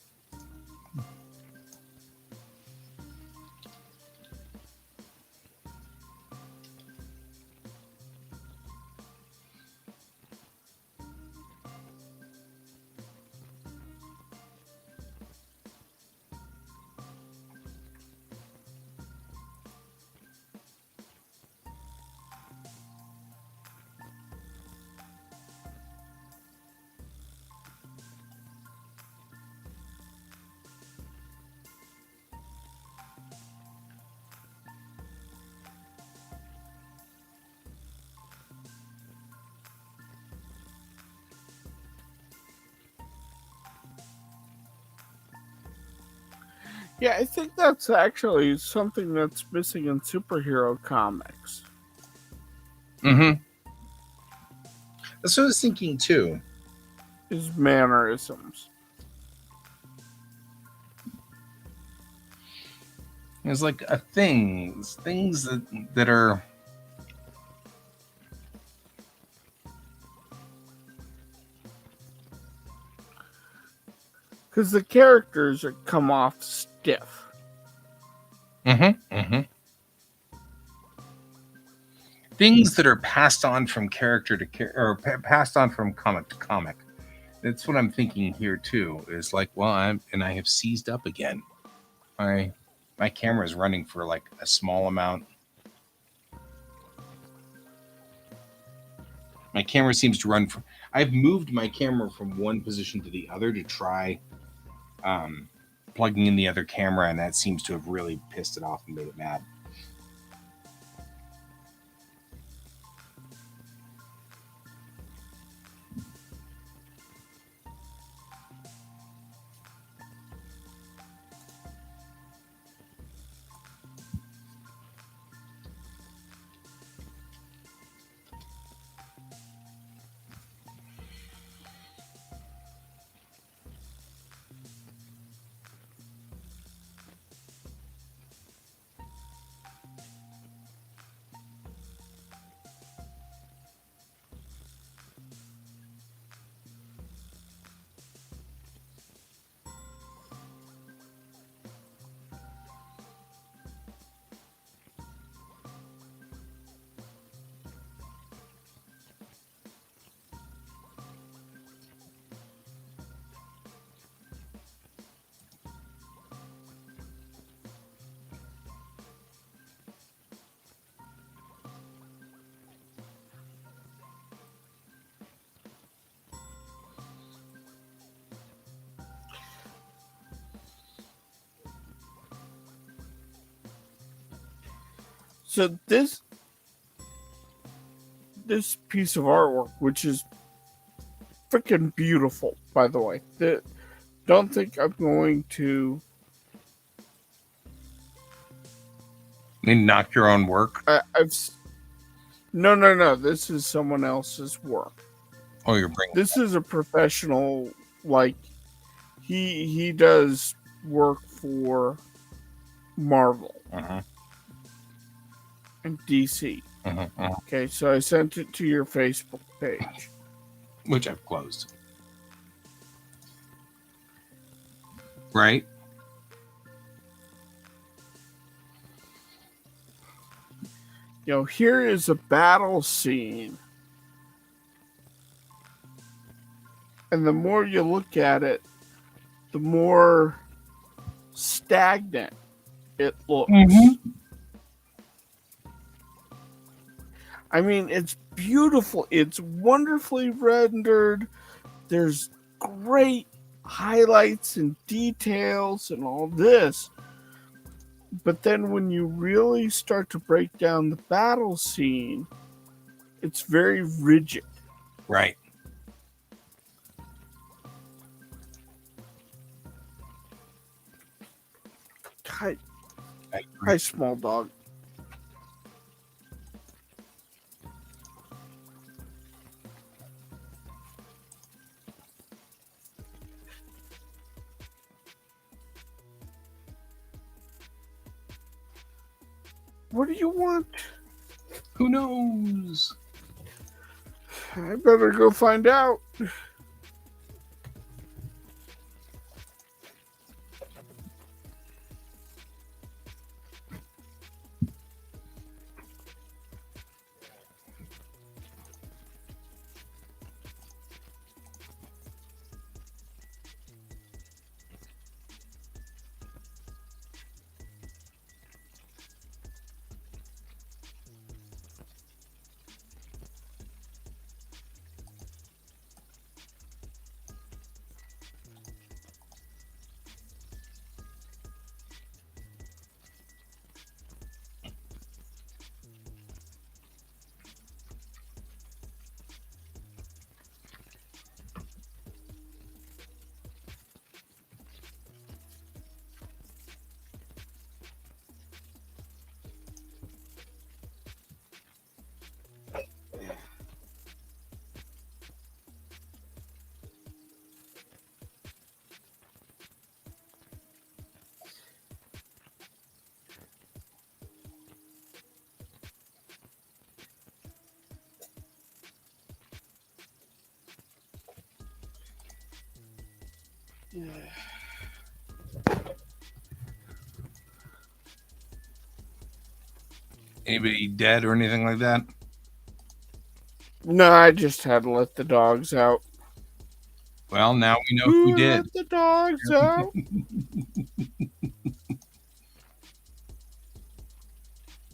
Yeah, I think that's actually something that's missing in superhero comics. Mm-hmm. That's what I was thinking too. Is mannerisms. There's like a things that are. Because the characters are come off stiff. Things that are passed on from character to character, or passed on from comic to comic. That's what I'm thinking here too. Is like, well, I have seized up again. My camera is running for like a small amount. My camera seems to run from. I've moved my camera from one position to the other to try plugging in the other camera, and that seems to have really pissed it off and made it mad. So this piece of artwork, which is freaking beautiful, by the way. Don't think I'm going to. You knock your own work. No. This is someone else's work. Oh, you're bringing. This is a professional. Like he does work for Marvel and DC. Okay, so I sent it to your Facebook page, which I've closed. Right? Here is a battle scene. And the more you look at it, the more stagnant it looks. I mean, it's beautiful. It's wonderfully rendered. There's great highlights and details and all this. But then when you really start to break down the battle scene, it's very rigid. Right. Hi, small dog. What do you want? Who knows? I better go find out. Anybody dead or anything like that? No, I just had to let the dogs out. Well, now we know who did. Let the dogs out.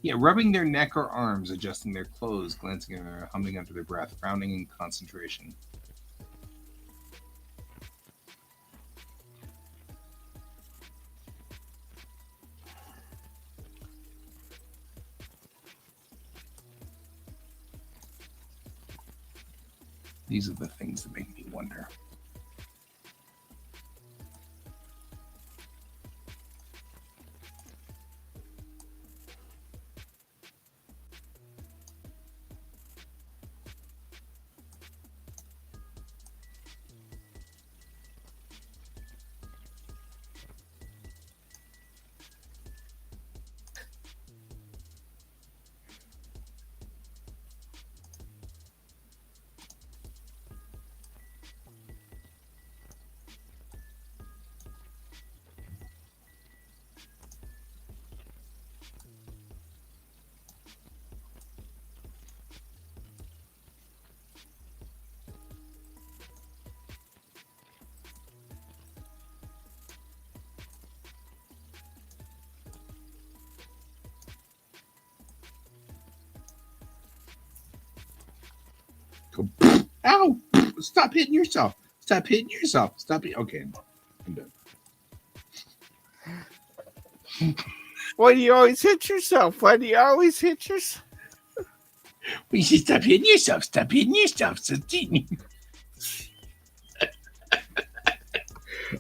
Yeah, rubbing their neck or arms, adjusting their clothes, glancing at her, humming under their breath, frowning in concentration. These are the things that make me wonder. Go, ow! Stop hitting yourself. Stop hitting yourself. Stop it. Okay, I'm done. Why do you always hit yourself? Why do you always hit yourself? You should stop hitting yourself. Stop hitting yourself.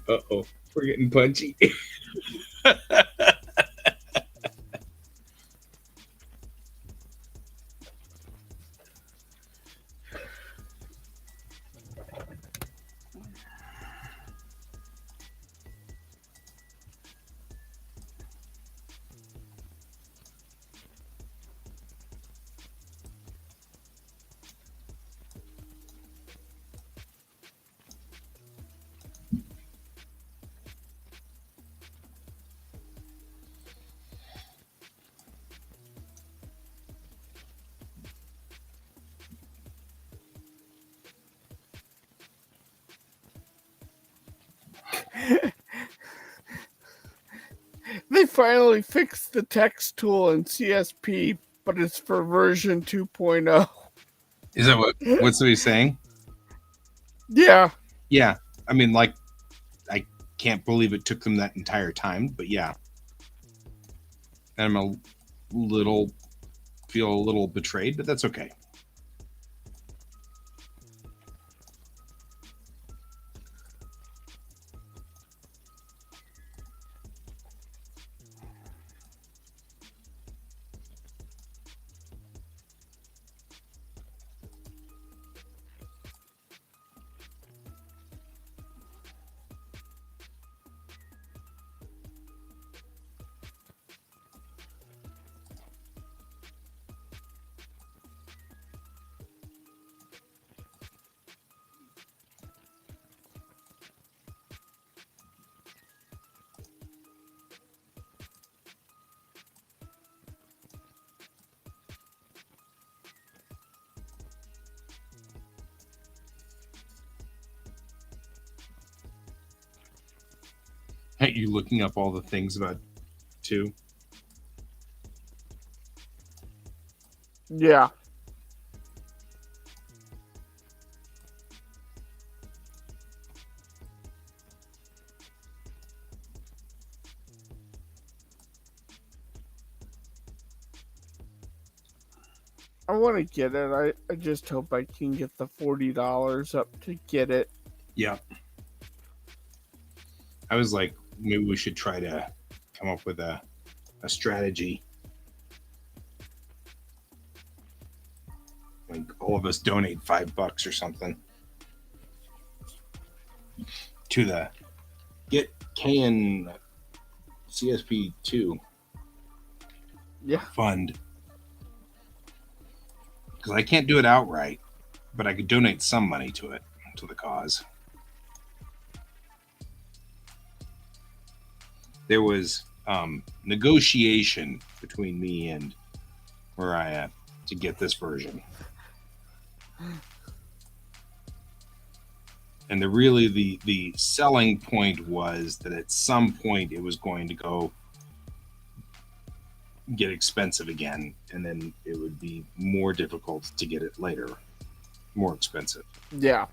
Uh-oh. We're getting punchy. They finally fixed the text tool in CSP, but it's for version 2.0. Is that what's he saying? Yeah. Yeah. I mean, like, I can't believe it took them that entire time, but yeah. And I'm feel a little betrayed, but that's okay. Are you looking up all the things about 2? Yeah. I want to get it. I just hope I can get the $40 up to get it. Yeah. I was like, maybe we should try to come up with a strategy. Like all of us donate $5 or something to the Get KN CSP 2 fund. Because I can't do it outright, but I could donate some money to it, to the cause. there was negotiation between me and Mariah to get this version. And the selling point was that at some point it was going to go get expensive again, and then it would be more difficult to get it later, more expensive. Yeah.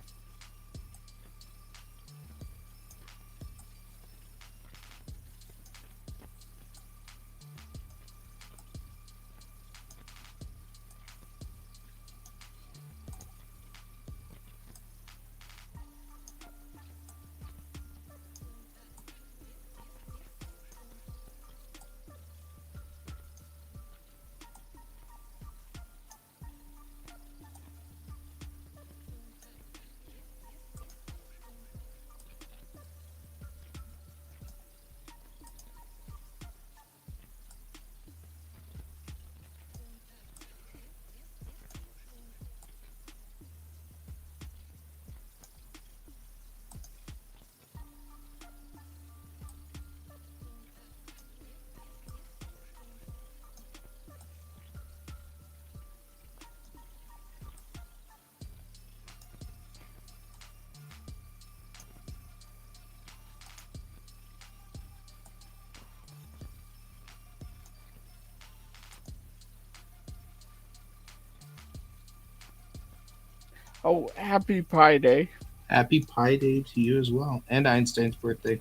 Oh, happy Pi Day. Happy Pi Day to you as well, and Einstein's birthday.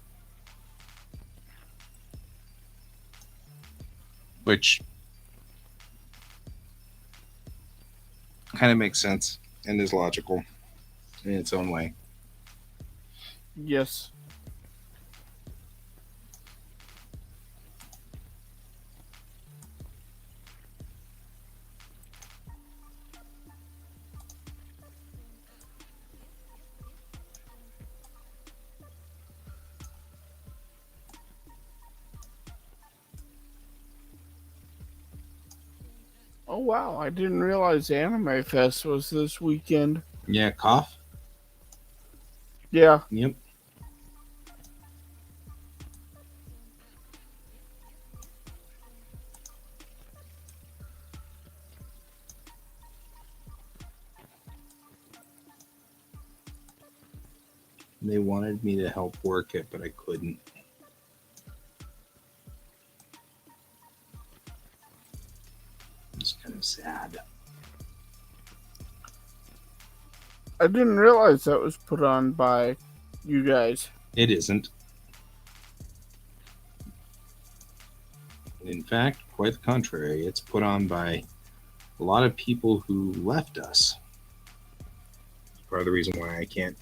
Which kind of makes sense and is logical in its own way. Yes. Oh wow, I didn't realize Anime Fest was this weekend. Yeah, cough. Yeah. Yep. They wanted me to help work it, but I couldn't. It's kind of sad. I didn't realize that was put on by you guys. It isn't. In fact, quite the contrary. It's put on by a lot of people who left us. Part of the reason why I can't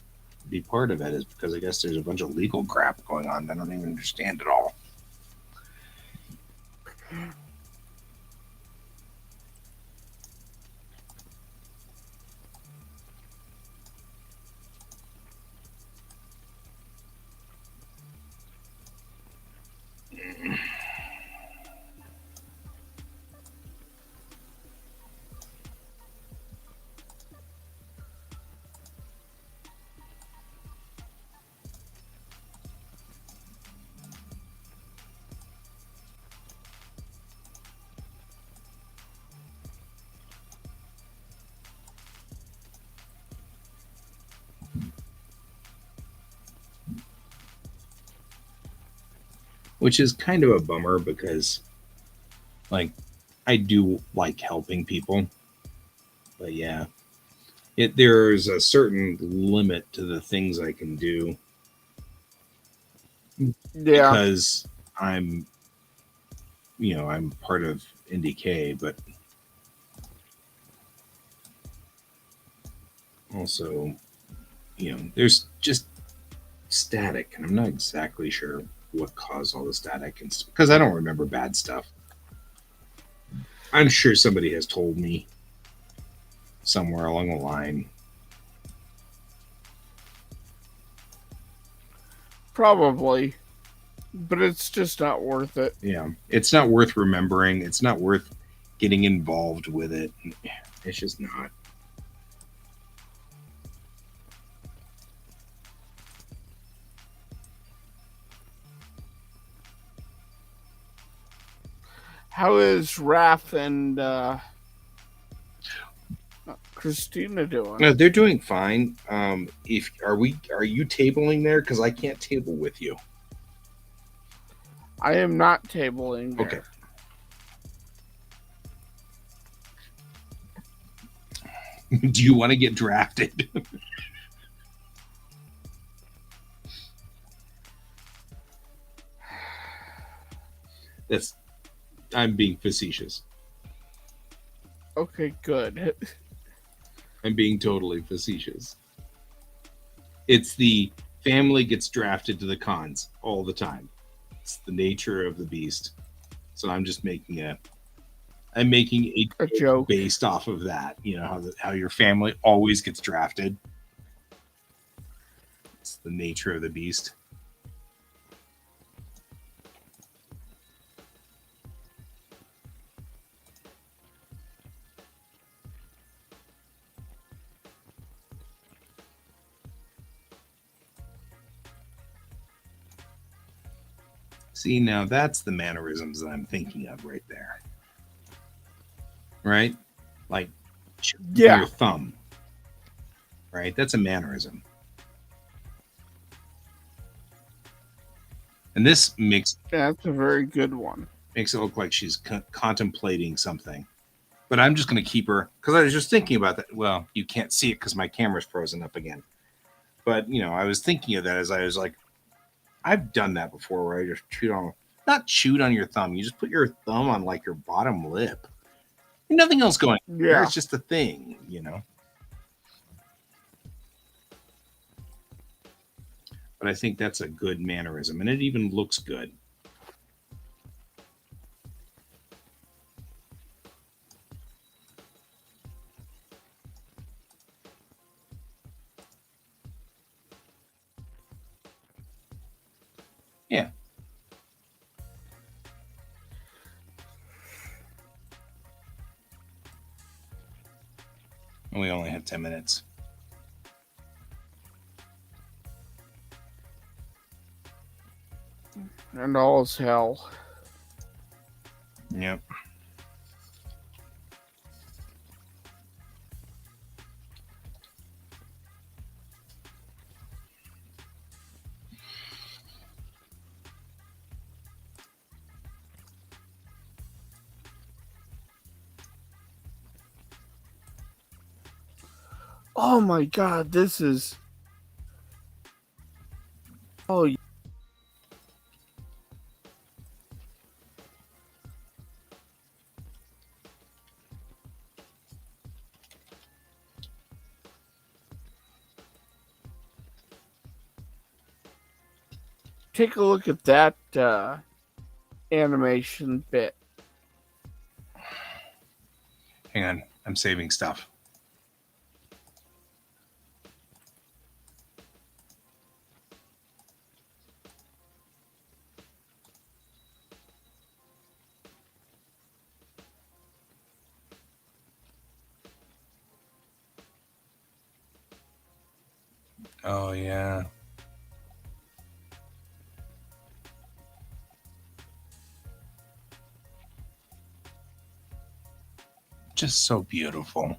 be part of it is because I guess there's a bunch of legal crap going on that I don't even understand at all. Which is kind of a bummer because, like, I do like helping people, but yeah, there's a certain limit to the things I can do. Yeah. Because I'm part of NDK, but also, there's just static, and I'm not exactly sure what caused all the static, because I don't remember bad stuff. I'm sure somebody has told me somewhere along the line. Probably. But it's just not worth it. Yeah. It's not worth remembering. It's not worth getting involved with it. It's just not. How is Raph and Christina doing? No, they're doing fine. If are you tabling there? Because I can't table with you. I am not tabling there. Okay. Do you want to get drafted? I'm being facetious. Okay, good. I'm being totally facetious. It's the family gets drafted to the cons all the time. It's the nature of the beast. So I'm just making a joke based off of that. You know how your family always gets drafted. It's the nature of the beast. See, now that's the mannerisms that I'm thinking of right there. Right? Like your thumb. Right? That's a mannerism. And this that's a very good one. Makes it look like she's contemplating something. But I'm just going to keep her because I was just thinking about that. Well, you can't see it because my camera's frozen up again. But, I was thinking of that as I was like, I've done that before where I just not chewed on your thumb. You just put your thumb on like your bottom lip. And nothing else going on. Yeah. It's just a thing, But I think that's a good mannerism. And it even looks good. Yeah. And we only had 10 minutes. And all's hell. Yep. Oh my god, this is. Oh, take a look at that animation bit. Hang on. I'm saving stuff. Oh, yeah. Just so beautiful.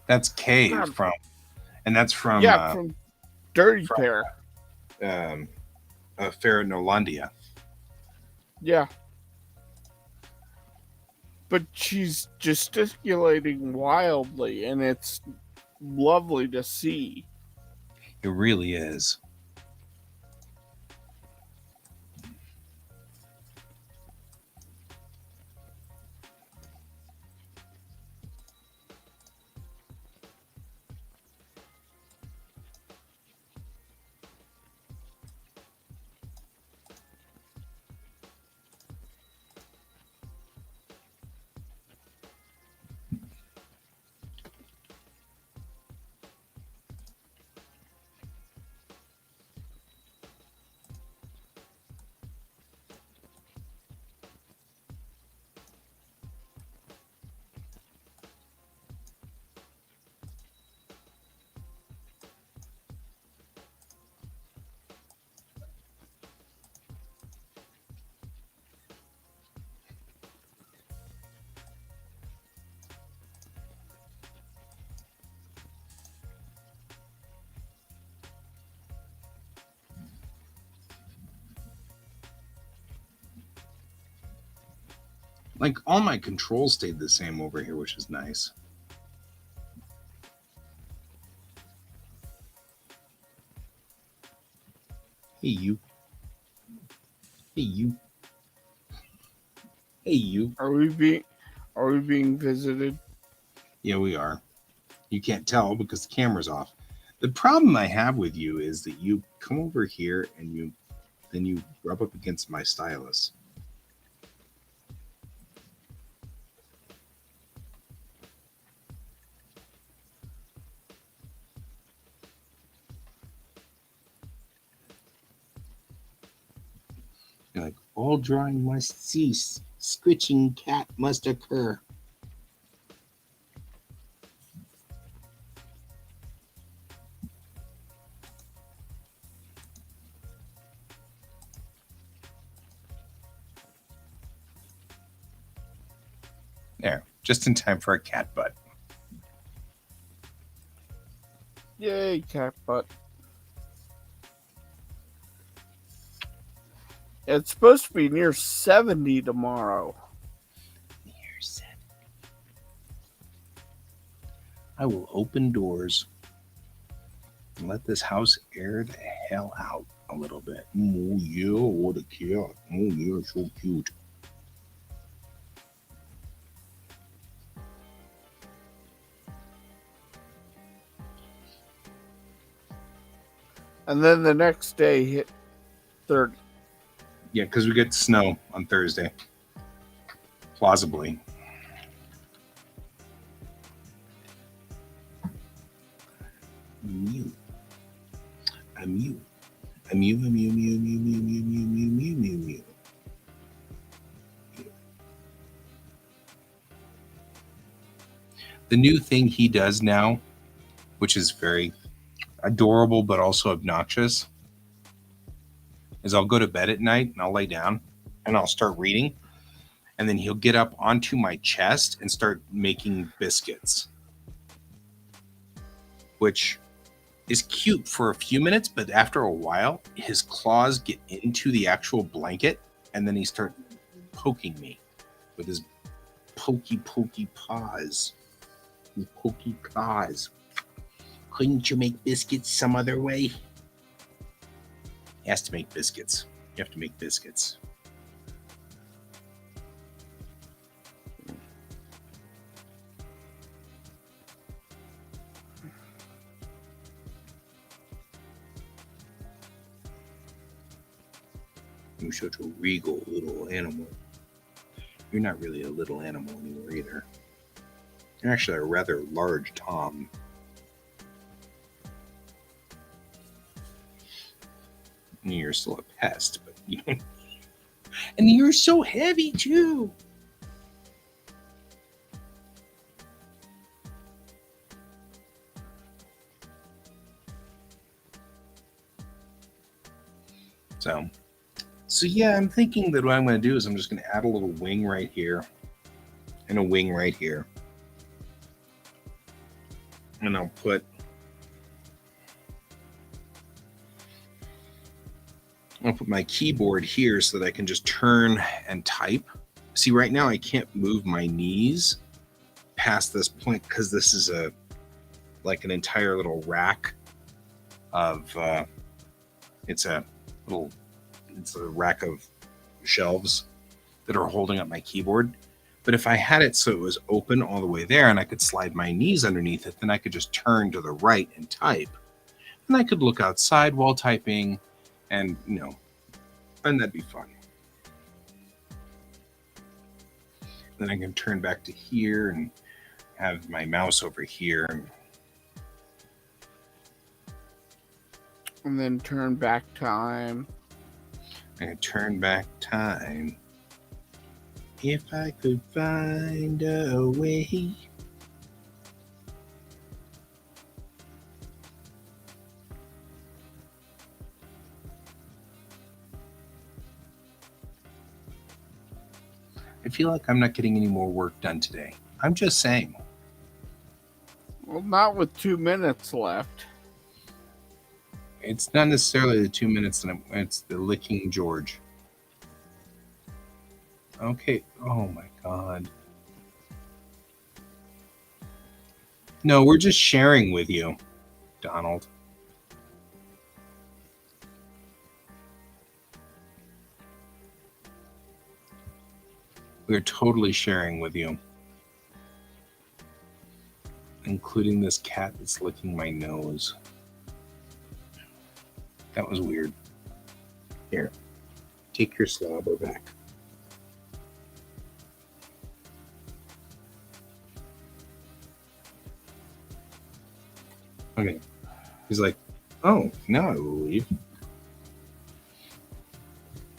That's Kay from, and that's from from Dirty Pair. Fair Nolandia. Yeah. But she's gesticulating wildly, and it's lovely to see. It really is. Like all my controls stayed the same over here, which is nice. Hey you. Hey you. Hey you. Are we being visited? Yeah, we are. You can't tell because the camera's off. The problem I have with you is that you come over here and then you rub up against my stylus. You're like, all drawing must cease. Scritching cat must occur. There, just in time for a cat butt. Yay, cat butt. It's supposed to be near 70 tomorrow. Here's it. I will open doors and let this house air the hell out a little bit. Oh yeah, what a cat. Oh yeah, so cute. And then the next day hit 30. Yeah, because we get snow on Thursday. Plausibly. Mew. A mew. A mew, a mew, mew, mew, mew, mew, mew, mew, mew, mew, mew. The new thing he does now, which is very adorable but also obnoxious, is I'll go to bed at night and I'll lay down and I'll start reading, and then he'll get up onto my chest and start making biscuits, which is cute for a few minutes, but after a while his claws get into the actual blanket and then he starts poking me with his pokey paws. His pokey claws. Couldn't you make biscuits some other way? He has to make biscuits. You have to make biscuits. You're such a regal little animal. You're not really a little animal anymore either. You're actually a rather large Tom. You're still a pest, but you know. And you're so heavy too. So yeah, I'm thinking that what I'm going to do is I'm just going to add a little wing right here and a wing right here. And I'll put my keyboard here so that I can just turn and type. See, right now I can't move my knees past this point because this is like an entire little rack of it's a rack of shelves that are holding up my keyboard. But if I had it so it was open all the way there and I could slide my knees underneath it, then I could just turn to the right and type. And I could look outside while typing, and and that'd be fun. Then I can turn back to here and have my mouse over here. And then turn back time. I can turn back time. If I could find a way. I feel like I'm not getting any more work done today. I'm just saying. Well, not with 2 minutes left. It's not necessarily the 2 minutes, it's the licking George. Okay. Oh my God. No, we're just sharing with you, Donald. We're totally sharing with you. Including this cat that's licking my nose. That was weird. Here, take your slobber back. Okay. He's like, oh, now I will leave.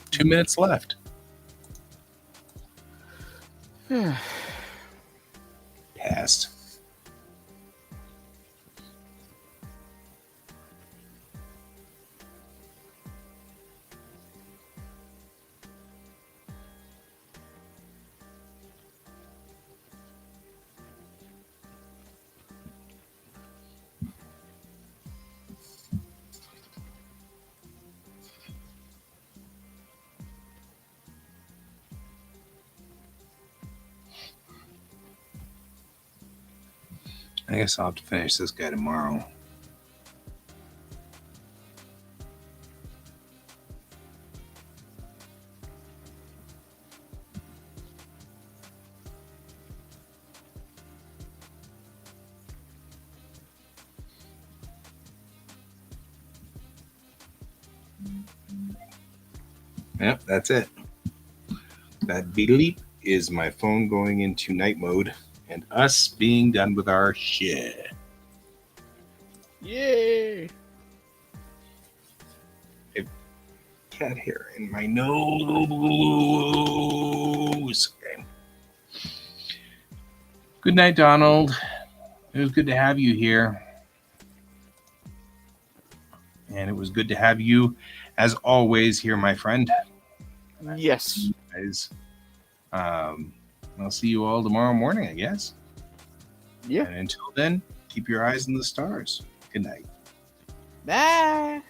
2 minutes left. Passed. I guess I'll have to finish this guy tomorrow. Yep, that's it. That beep is my phone going into night mode and us being done with our shit. Yay! Cat hair in my nose. Okay. Good night, Donald. It was good to have you here. And it was good to have you, as always, here, my friend. Yes. Guys, I'll see you all tomorrow morning, I guess. Yeah. And until then, keep your eyes on the stars. Good night. Bye.